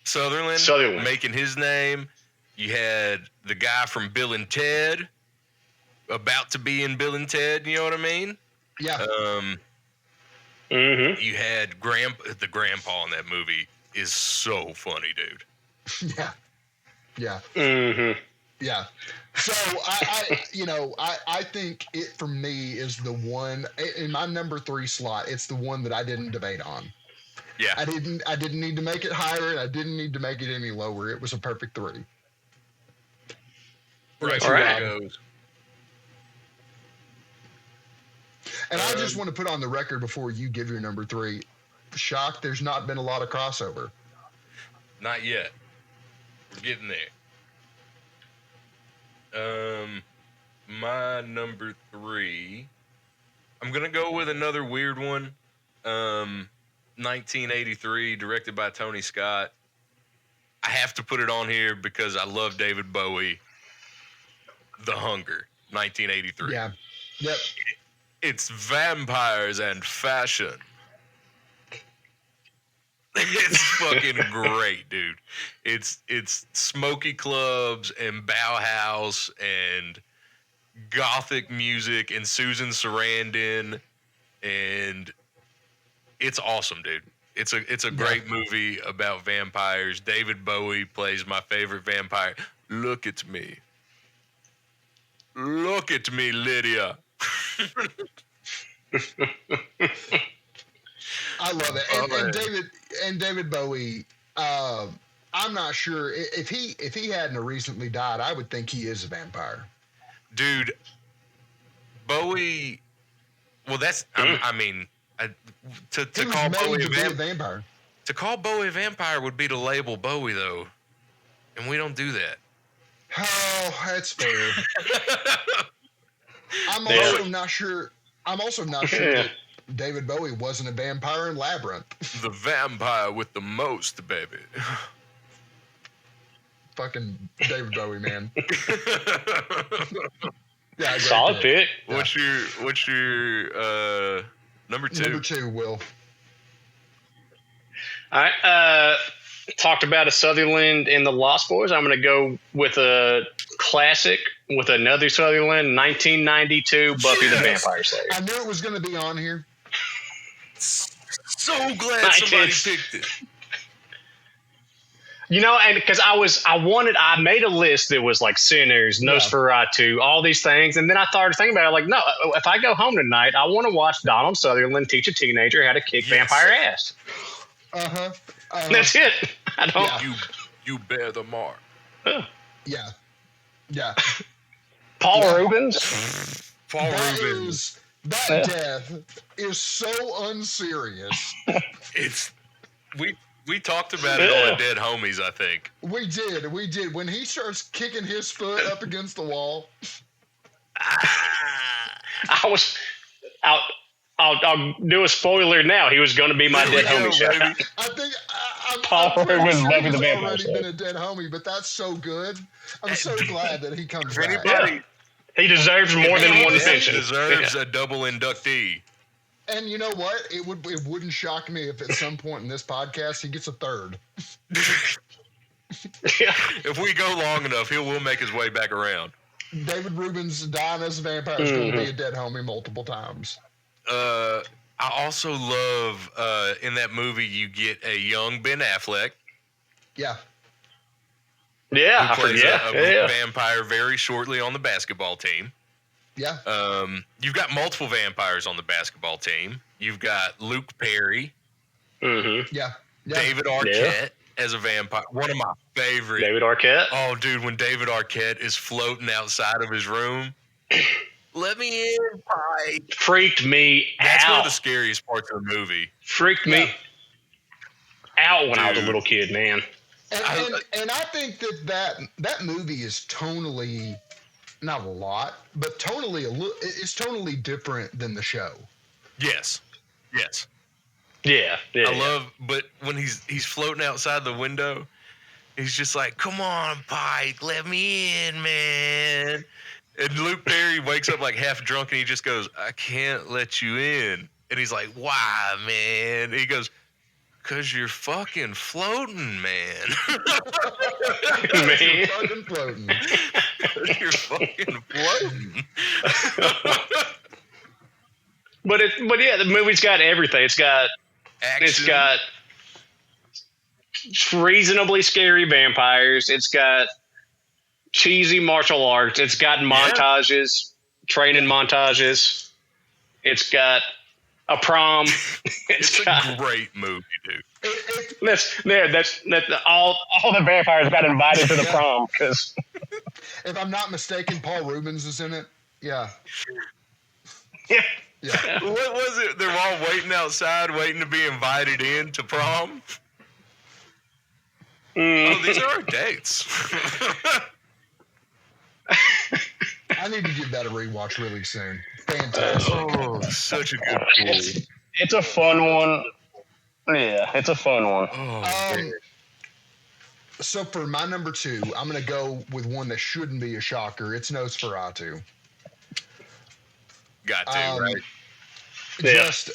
Sutherland making his name. You had the guy from Bill and Ted about to be in Bill and Ted. You know what I mean? Yeah. You had the grandpa in that movie is so funny, dude. Yeah. Yeah. So I think it for me is the one in my number 3 slot. It's the one that I didn't debate on. Yeah. I didn't need to make it higher, and I didn't need to make it any lower. It was a perfect 3. Right. All right. Goes. And I just want to put on the record before you give your number 3. Shocked there's not been a lot of crossover. Not yet. We're getting there. My number 3, I'm gonna go with another weird one. 1983, directed by Tony Scott. I have to put it on here because I love David Bowie. The Hunger, 1983. Yeah. Yep. It's vampires and fashion. It's fucking great, dude. It's smoky clubs and Bauhaus and gothic music and Susan Sarandon, and it's awesome, dude. It's a great movie about vampires. David Bowie plays my favorite vampire. Look at me, Lydia. I love it. And David Bowie, I'm not sure if he hadn't recently died, I would think he is a vampire. Dude, Bowie. Well, that's I mean, to call Bowie a vampire. To call Bowie a vampire would be to label Bowie, though, and we don't do that. Oh, that's fair. I'm also not sure that David Bowie wasn't a vampire in Labyrinth. The vampire with the most, baby. Fucking David Bowie, man. Yeah, solid pick. Yeah. What's your number 2? Number 2, Will. All right. Talked about a Sutherland and the Lost Boys. I'm going to go with a classic with another Sutherland, 1992, Buffy the Vampire Slayer. I knew it was going to be on here. So glad somebody picked it. You know, and because I made a list that was like Sinners, Nosferatu, all these things. And then I started thinking about it, like, no, if I go home tonight, I want to watch Donald Sutherland teach a teenager how to kick vampire ass. That's it. I don't. Yeah. You bear the mark. Yeah. Paul Rubens. That death is so unserious. We talked about it on Dead Homies, I think. We did. When he starts kicking his foot up against the wall. I'll do a spoiler now. He was going to be my Dead Homie show. I think Paul Rubens Buffy the Vampire already Slayer. been a Dead Homie, but that's so good. I'm so glad that he comes back. Anybody, he deserves more than one mention. He deserves a double inductee. And you know what? It wouldn't shock me if at some point in this podcast he gets a third. If we go long enough, will make his way back around. David Rubens dying as a vampire is going to be a Dead Homie multiple times. I also love in that movie you get a young Ben Affleck. Yeah. Yeah, who plays a vampire very shortly on the basketball team. Yeah. You've got multiple vampires on the basketball team. You've got Luke Perry. Mm-hmm. Yeah. David Arquette as a vampire. One of my favorite. David Arquette. Oh, dude, when David Arquette is floating outside of his room. Let me in, pie. Freaked me out. That's one of the scariest parts of the movie. Freaked me out when I was a little kid, man. And I think that movie is tonally not a lot, but tonally it's tonally different than the show. Yes. Yeah. I love, but when he's floating outside the window, he's just like, "Come on, Pike, let me in, man." And Luke Perry wakes up like half drunk, and he just goes, "I can't let you in." And he's like, "Why, man?" And he goes, "'Cause you're fucking floating, man." Man. You're fucking floating. You're fucking floating. But yeah, the movie's got everything. It's got reasonably scary vampires. It's got cheesy martial arts. It's got montages, training montages. It's got a prom. It's a great movie, dude. That's all the vampires got invited to the prom because. If I'm not mistaken, Paul Rubens is in it. Yeah. Yeah. What was it? They're all waiting outside, waiting to be invited in to prom. Oh, these are our dates. I need to give that a rewatch really soon. Fantastic. Oh, such a good movie. It's a fun one. Yeah, it's a fun one. Oh, So for my number 2, I'm going to go with one that shouldn't be a shocker. It's Nosferatu. got to, right? Just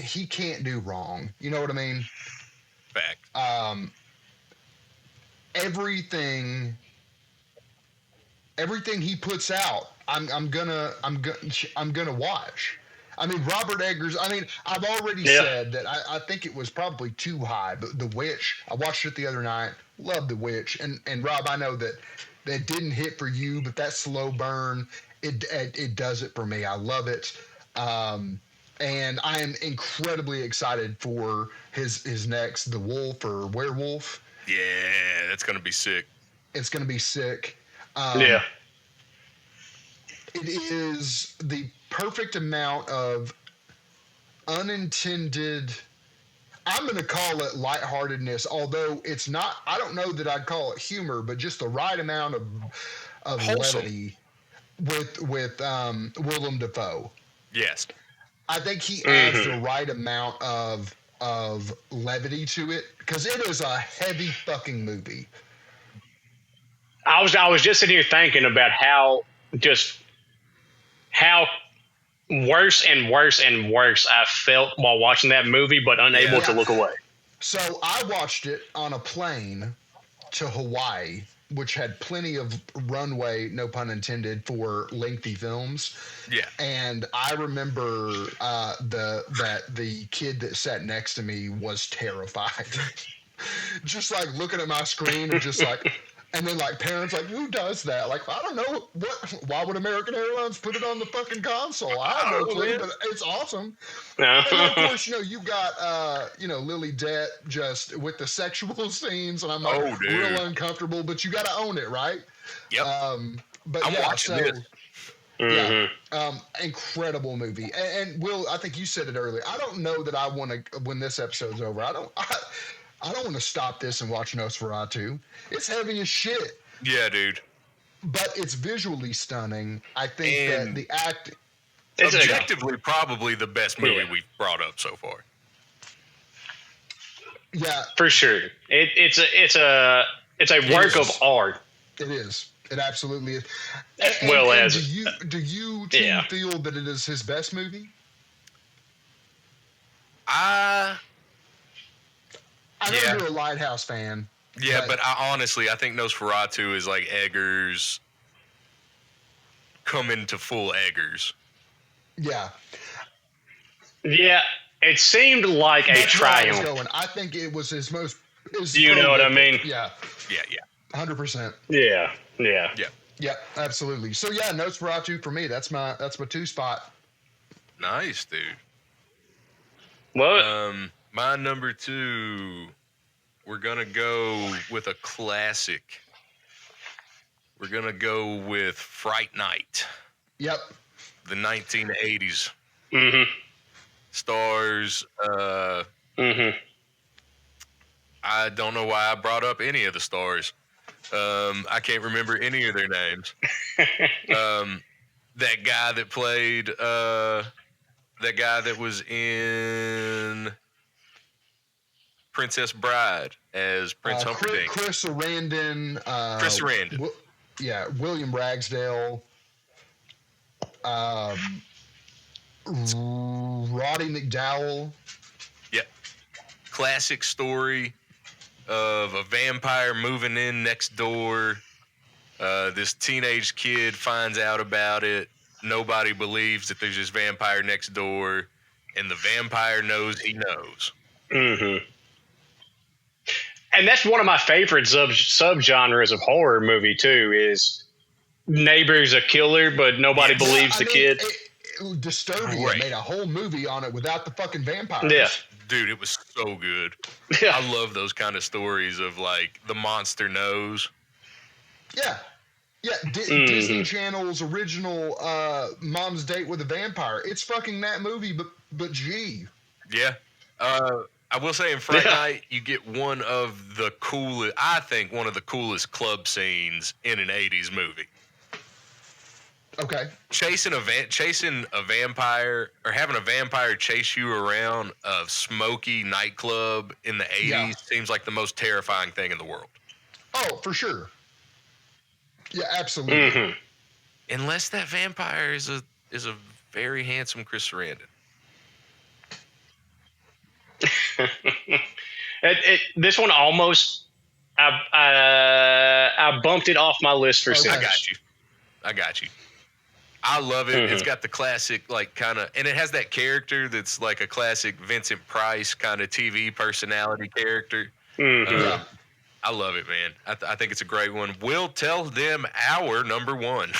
he can't do wrong. You know what I mean? Fact. Everything he puts out, I'm gonna watch. I mean, Robert Eggers. I mean, I've already said that I think it was probably too high. But The Witch, I watched it the other night. Loved The Witch, and Rob, I know that didn't hit for you, but that slow burn, it does it for me. I love it, and I am incredibly excited for his next, The Wolf or Werewolf. Yeah, that's gonna be sick. It's gonna be sick. Yeah. It is the perfect amount of unintended, I'm going to call it lightheartedness, although it's not, I don't know that I'd call it humor, but just the right amount of levity with Willem Dafoe. Yes. I think he adds the right amount of levity to it, because it is a heavy fucking movie. I was just sitting here thinking about how worse and worse and worse I felt while watching that movie, but unable to look away. So I watched it on a plane to Hawaii, which had plenty of runway, no pun intended, for lengthy films. Yeah. And I remember that the kid that sat next to me was terrified. Just like looking at my screen and just like, and then like parents like, who does that? Like, I don't know why would American Airlines put it on the fucking console? I have no clue, but it's awesome. And then, of course, you got Lily Dett just with the sexual scenes, and I'm like real uncomfortable, but you got to own it, right? Yep. But I'm watching this. Yeah, incredible movie. And Will, I think you said it earlier. I don't know that I want to, when this episode's over, I don't want to stop this and watch Nosferatu. It's heavy as shit. Yeah, dude. But it's visually stunning. I think that the act, It's objectively probably the best movie we've brought up so far. Yeah, for sure. It's a work of art. It is. It absolutely is. Do you feel that it is his best movie? I know you're a Lighthouse fan. Yeah, but I think Nosferatu is like Eggers coming to full Eggers. Yeah. Yeah, it seemed like a triumph. I think it was his most. You know what I mean? Yeah. Yeah. 100%. Yeah. Yeah, absolutely. So yeah, Nosferatu for me. That's my 2 spot. Nice, dude. What? My number 2, we're gonna go with a classic. We're gonna go with Fright Night. Yep. The 1980s. Mm-hmm. Stars I don't know why I brought up any of the stars. I can't remember any of their names. That guy that played that guy that was in Princess Bride as Prince Humperdinck. Chris Sarandon. Chris Sarandon. William Ragsdale. Roddy McDowell. Yeah. Classic story of a vampire moving in next door. This teenage kid finds out about it. Nobody believes that there's this vampire next door, and the vampire knows he knows. Mm-hmm. And that's one of my favorite subgenres of horror movie too. Is neighbor's a killer, but nobody believes the kid. Disturbia made a whole movie on it without the fucking vampires. Yeah. Dude, it was so good. Yeah. I love those kind of stories of like the monster knows. Yeah. Yeah, Disney Channel's original Mom's Date with a Vampire. It's fucking that movie, but gee. Yeah. I will say in Fright Night, you get one of the coolest, I think one of the coolest club scenes in an 80s movie. Okay. Chasing a vampire or having a vampire chase you around a smoky nightclub in the 80s seems like the most terrifying thing in the world. Oh, for sure. Yeah, absolutely. Mm-hmm. Unless that vampire is a very handsome Chris Sarandon. This one almost, I bumped it off my list for Okay. I got you. I love it. It's got the classic, like, kind of, and it has that character that's like a classic Vincent Price kind of TV personality character. Mm-hmm. I love it, man. I think it's a great one. We'll tell them our number one.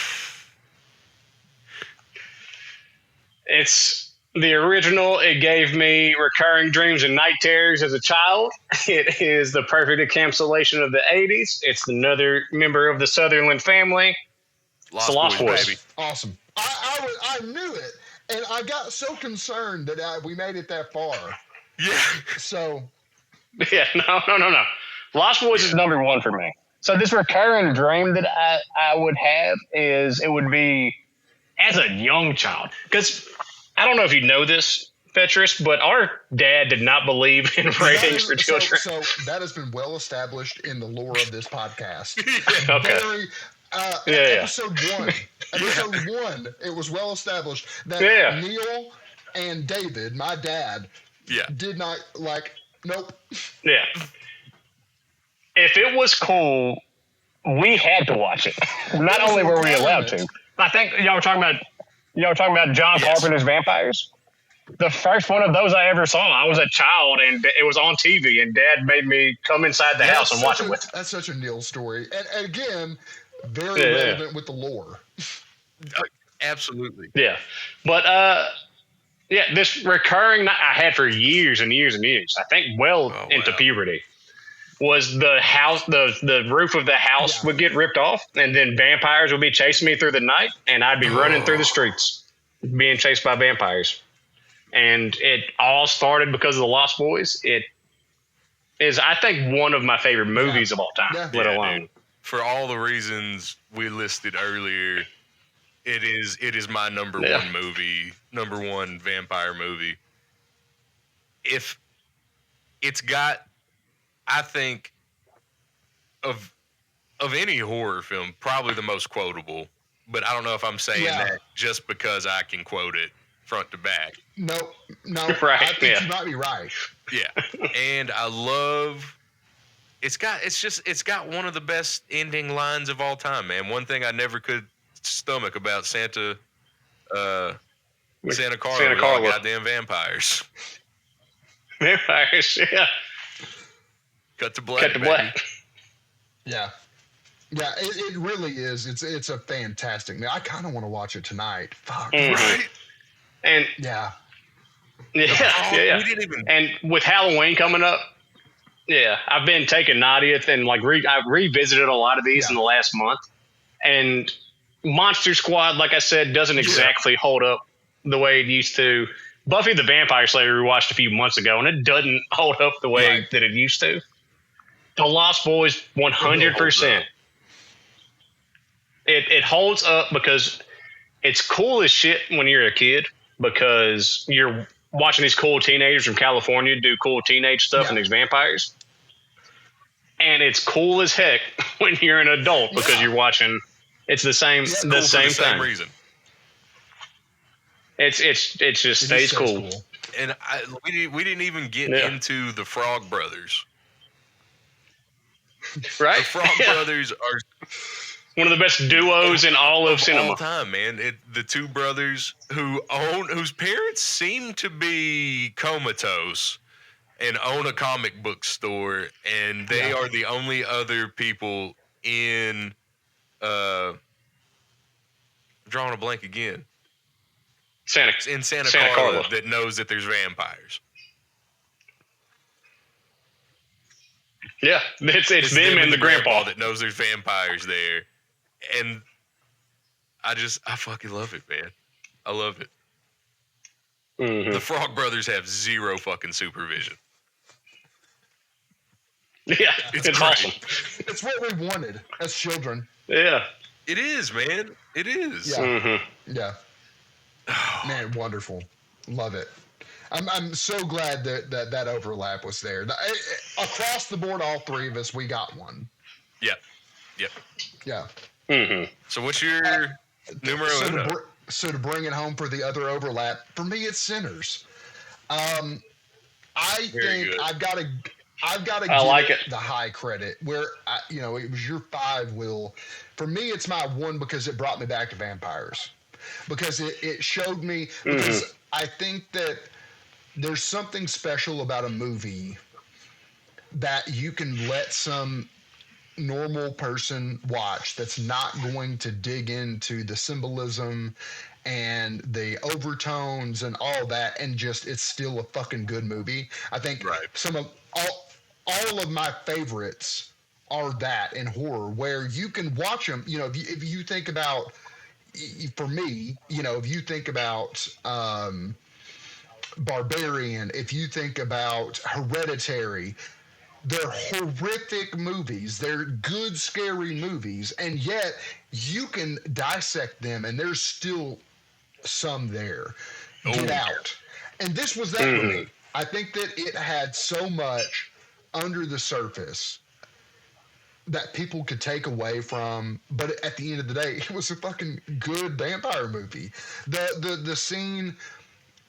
It's the original. It gave me recurring dreams and night terrors as a child. It is the perfect encapsulation of the 80s. It's another member of the Sutherland family. It's the Lost Boys. Baby. Awesome. I knew it, and I got so concerned that we made it that far. Yeah. So. Yeah, no. Lost Boys is number one for me. So this recurring dream that I would have it would be as a young child. Because I don't know if you know this, Petrus, but our dad did not believe in ratings for children. So that has been well established in the lore of this podcast. Okay. Episode one, it was well established that Neil and David, my dad, did not nope. Yeah. If it was cool, we had to watch it. Not only were we allowed to. I think y'all were talking about John Carpenter's Vampires. The first one of those I ever saw, I was a child, and it was on TV, and Dad made me come inside the house and watch it with him. That's such a Neil story. And again, very relevant with the lore. Absolutely. Yeah. But, this recurring night I had for years and years and years, I think into puberty, was the house, the roof of the house would get ripped off, and then vampires would be chasing me through the night, and I'd be running through the streets being chased by vampires. And it all started because of the Lost Boys. It is, I think, one of my favorite movies of all time, let alone. Dude. For all the reasons we listed earlier, it is my number one movie, number one vampire movie. If it's got, I think, of any horror film, probably the most quotable. But I don't know if I'm saying that just because I can quote it front to back. No, right, I think you might be right. Yeah, and I love. It's got one of the best ending lines of all time, man. One thing I never could stomach about Santa Carla, goddamn vampires. Vampires, yeah. Cut to black. Yeah. Yeah, it really is. It's a fantastic. I kind of want to watch it tonight. Fuck. Right? And yeah. We didn't even. And with Halloween coming up, I've been taking Nadia and I've revisited a lot of these in the last month. And Monster Squad, like I said, doesn't exactly hold up the way it used to. Buffy the Vampire Slayer we watched a few months ago, and it doesn't hold up the way that it used to. The Lost Boys, 100%. It holds up because it's cool as shit when you're a kid because you're watching these cool teenagers from California do cool teenage stuff and these vampires. And it's cool as heck when you're an adult because you're watching. It's the same. It's the cool same for the thing. same reason. It just stays cool. And we didn't even get into the Frog Brothers. Right? The Frog Brothers are one of the best duos in all of cinema. All time, man. The two brothers whose parents seem to be comatose and own a comic book store, and they are the only other people in drawing a blank again. Santa Carla that knows that there's vampires. Yeah, it's them and the grandpa that knows there's vampires there, and I fucking love it, man. I love it. The Frog Brothers have zero fucking supervision. Yeah, it's awesome. It's what we wanted as children. Yeah, it is, man. It is. Yeah, yeah. Man, wonderful. Love it. I'm so glad that overlap was there. Across the board, all three of us, we got one. Yep. Yeah. So what's your numero uno? So to bring it home for the other overlap, for me, it's Sinners. I think I've got to give the high credit where it was your 5, Will. For me, it's my 1 because it brought me back to vampires. Because it showed me, because I think that there's something special about a movie that you can let some normal person watch that's not going to dig into the symbolism and the overtones and all that, and just it's still a fucking good movie. I think some of all of my favorites are that in horror, where you can watch them. If you think about, for me, if you think about Barbarian, if you think about Hereditary, they're horrific movies. They're good, scary movies, and yet you can dissect them, and there's still some there. Get out. And this was that for me. I think that it had so much under the surface that people could take away from, but at the end of the day, it was a fucking good vampire movie. The scene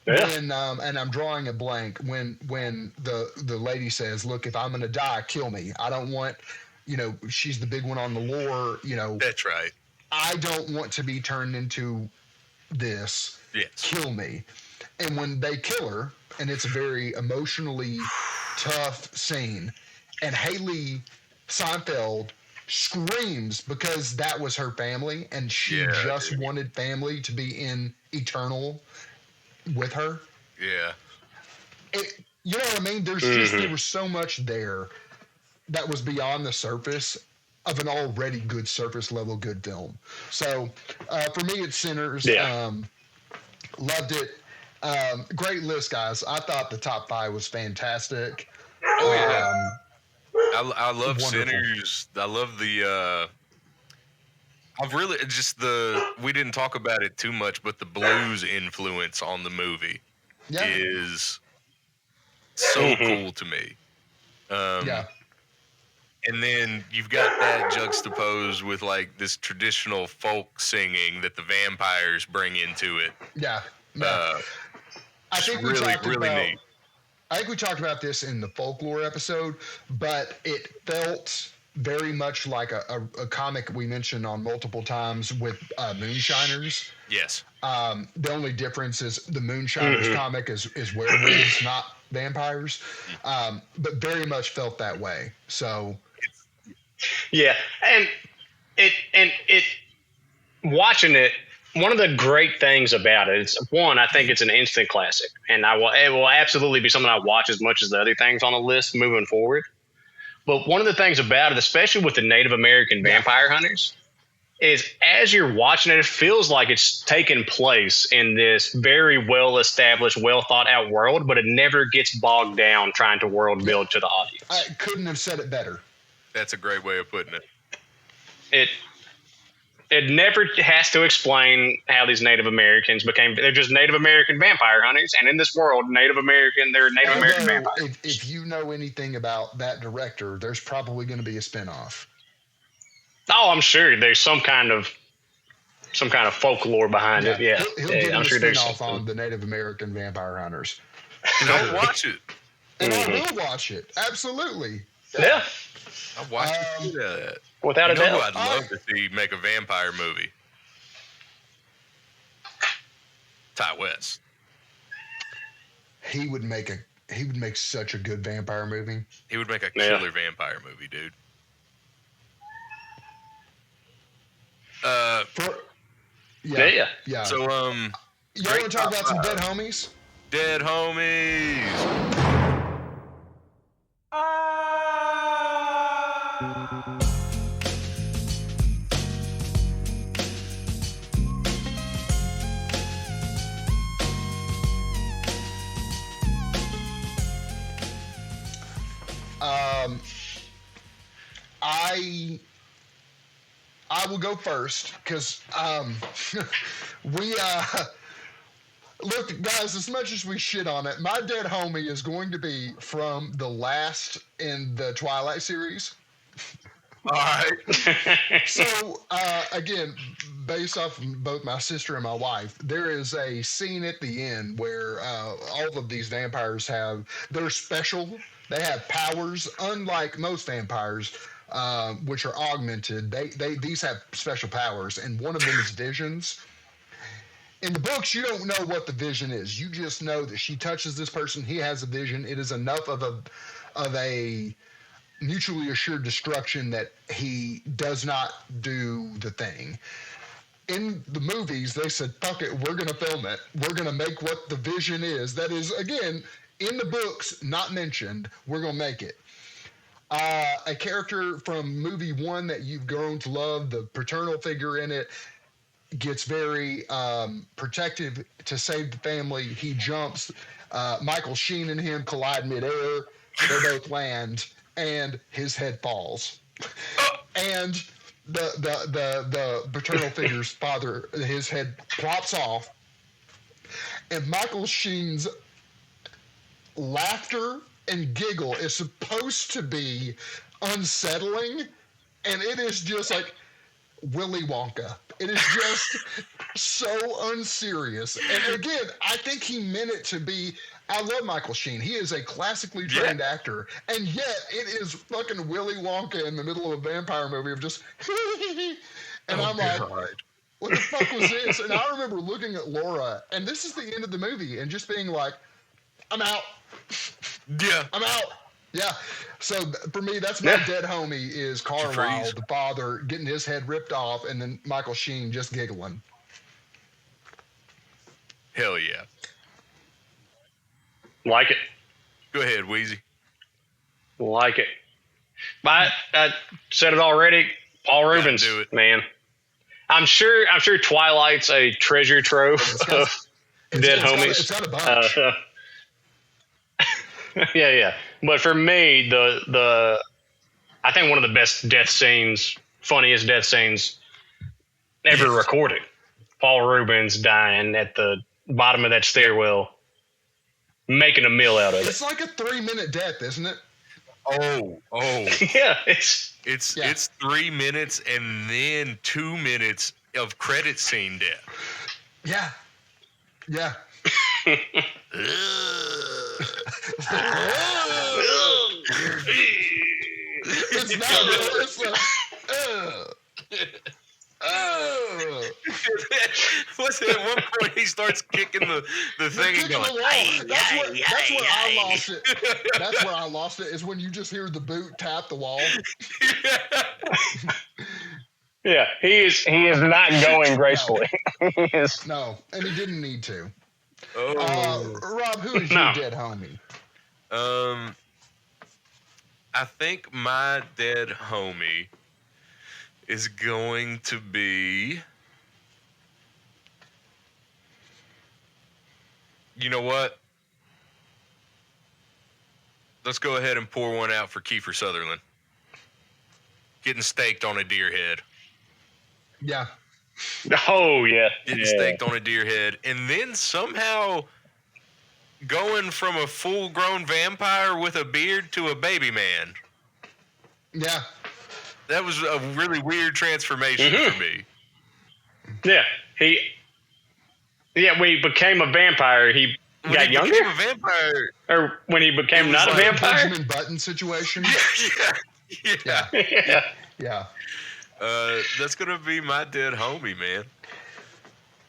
when and I'm drawing a blank when the lady says, "Look, if I'm gonna die, kill me. I don't want," she's the big one on the lore. That's right. I don't want to be turned into this. Yes. Kill me. And when they kill her, and it's a very emotionally tough scene, and Haley Seinfeld screams because that was her family, and she just wanted family to be in eternal with her. Yeah. You know what I mean? There's there was so much there that was beyond the surface of an already good surface level good film. So for me, it's Sinners. Yeah. Loved it. Great list, guys. I thought the top 5 was fantastic. I love wonderful. Sinners. I love the. I've really we didn't talk about it too much, but the blues influence on the movie is so cool to me. And then you've got that juxtaposed with like this traditional folk singing that the vampires bring into it. Yeah. I think we talked neat. I think we talked about this in the folklore episode, but it felt very much like a comic we mentioned on multiple times with Moonshiners. Yes. The only difference is the Moonshiners comic is werewolves, not vampires, but very much felt that way. So. Yeah, and it watching it. One of the great things about it is, one, I think it's an instant classic, and it will absolutely be something I watch as much as the other things on the list moving forward. But one of the things about it, especially with the Native American vampire hunters, is as you're watching it, it feels like it's taking place in this very well-established, well-thought-out world, but it never gets bogged down trying to world build to the audience. I couldn't have said it better. That's a great way of putting it. It never has to explain how these Native Americans became. They're just Native American vampire hunters, and in this world, they're Native American vampires. If you know anything about that director, there's probably going to be a spinoff. Oh, I'm sure there's some kind of folklore behind it. Yeah, he'll get I'm a sure there's spinoff something. on the Native American vampire hunters. Don't watch it. And I will watch it. Absolutely. Yeah, I watched it. without a You know who doubt. I'd love to see make a vampire movie? Ty West. He would make such a good vampire movie. He would make a killer vampire movie, dude. Yeah. You So want to talk about some dead homies? Dead homies. I will go first because we look, guys, as much as we shit on it, my dead homie is going to be from the last in the Twilight series. All right. So again, based off both my sister and my wife, there is a scene at the end where all of these vampires they're special. They have powers, unlike most vampires, which are augmented. These have special powers, and one of them is visions. In the books, you don't know what the vision is. You just know that she touches this person, he has a vision. It is enough of a mutually assured destruction that he does not do the thing. In the movies, they said, fuck it, we're going to film it. We're going to make what the vision is. That is, again, in the books, not mentioned. We're going to make it. A character from movie one that you've grown to love, the paternal figure in it, gets very protective to save the family. He jumps. Michael Sheen and him collide midair. They both land, and his head falls. And the paternal figure's father, his head plops off. And Michael Sheen's laughter and giggle is supposed to be unsettling, and it is just like Willy Wonka. It is just so unserious. And again, I think he meant it to be. I love Michael Sheen. He is a classically trained actor, and yet it is fucking Willy Wonka in the middle of a vampire movie of just and I'm like, what the fuck was this? And I remember looking at Laura, and this is the end of the movie, and just being like, I'm out. Yeah. I'm out. Yeah. So for me, that's my dead homie is Carlisle, the father, getting his head ripped off, and then Michael Sheen just giggling. Hell yeah. Like it. Go ahead, Wheezy. Like it. But I said it already. Paul Rubens, do it. man. I'm sure Twilight's a treasure trove of dead homies. It's got a bunch. Yeah. But for me, the I think one of the best death scenes, funniest death scenes ever recorded. Paul Rubens dying at the bottom of that stairwell, making a meal out of it. It's like a 3-minute death, isn't it? Oh. Yeah, It's 3 minutes and then 2 minutes of credit scene death. Yeah. It's not. It's like, What's it? At one point, he starts kicking the thing and going, that's where I lost it. That's where I lost it, is when you just hear the boot tap the wall. Yeah, he is not going gracefully. No, and he didn't need to. Oh. Rob, who is your dead homie? I think my dead homie is going to be. You know what? Let's go ahead and pour one out for Kiefer Sutherland. getting staked on a deer head. Yeah. Oh yeah, Getting staked on a deer head, and then somehow going from a full-grown vampire with a beard to a baby man. Yeah. That was a really weird transformation for me. Yeah, when he became a vampire, he got younger. Became a vampire, or when he became not a Like vampire. Benjamin Button situation. Yeah. Yeah. That's gonna be my dead homie, man.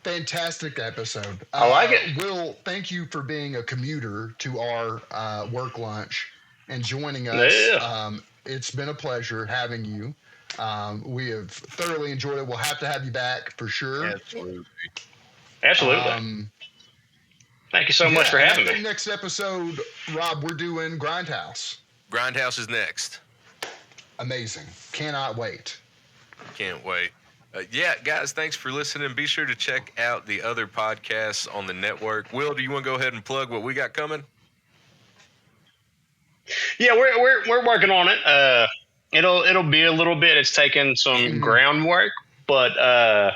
Fantastic episode. I like it. Will, thank you for being a commuter to our work lunch and joining us. Yeah. It's been a pleasure having you. We have thoroughly enjoyed it. We'll have to have you back for sure. Absolutely. Thank you so much for having me. Next episode, Rob, we're doing Grindhouse. Grindhouse is next. Amazing. Cannot wait. Can't wait. Yeah, guys, thanks for listening. Be sure to check out the other podcasts on the network. Will, do you want to go ahead and plug what we got coming? Yeah, we're working on it. It'll be a little bit. It's taken some groundwork, but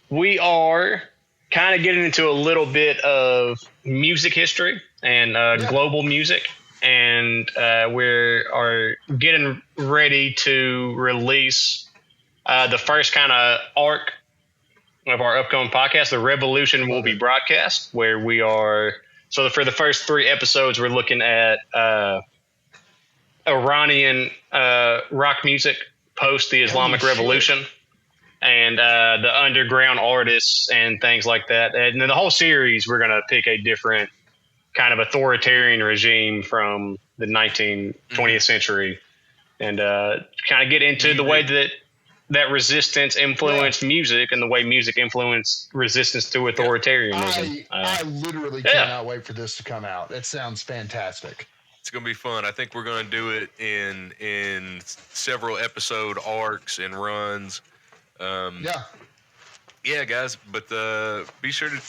we are kind of getting into a little bit of music history and global music, and we are getting ready to release the first kind of arc of our upcoming podcast. The Revolution will be broadcast, where we are. So for the first 3 episodes, we're looking at Iranian rock music post the Islamic Revolution, and the underground artists and things like that. And then the whole series, we're going to pick a different kind of authoritarian regime from the 20th century, and kind of get into the way that resistance influenced music and the way music influenced resistance to authoritarianism. I literally cannot wait for this to come out. It sounds fantastic. It's going to be fun. I think we're going to do it in several episode arcs and runs. Yeah, guys, but be sure to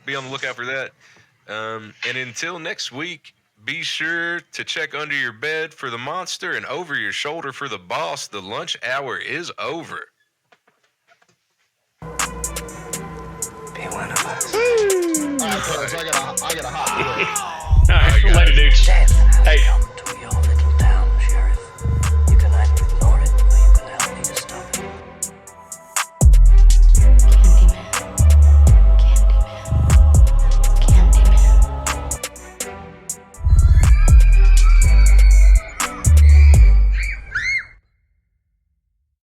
be on the lookout for that. And until next week, be sure to check under your bed for the monster and over your shoulder for the boss. The lunch hour is over. Be one of us. All right, fellas, I got a hot. All right, later, dudes. Hey.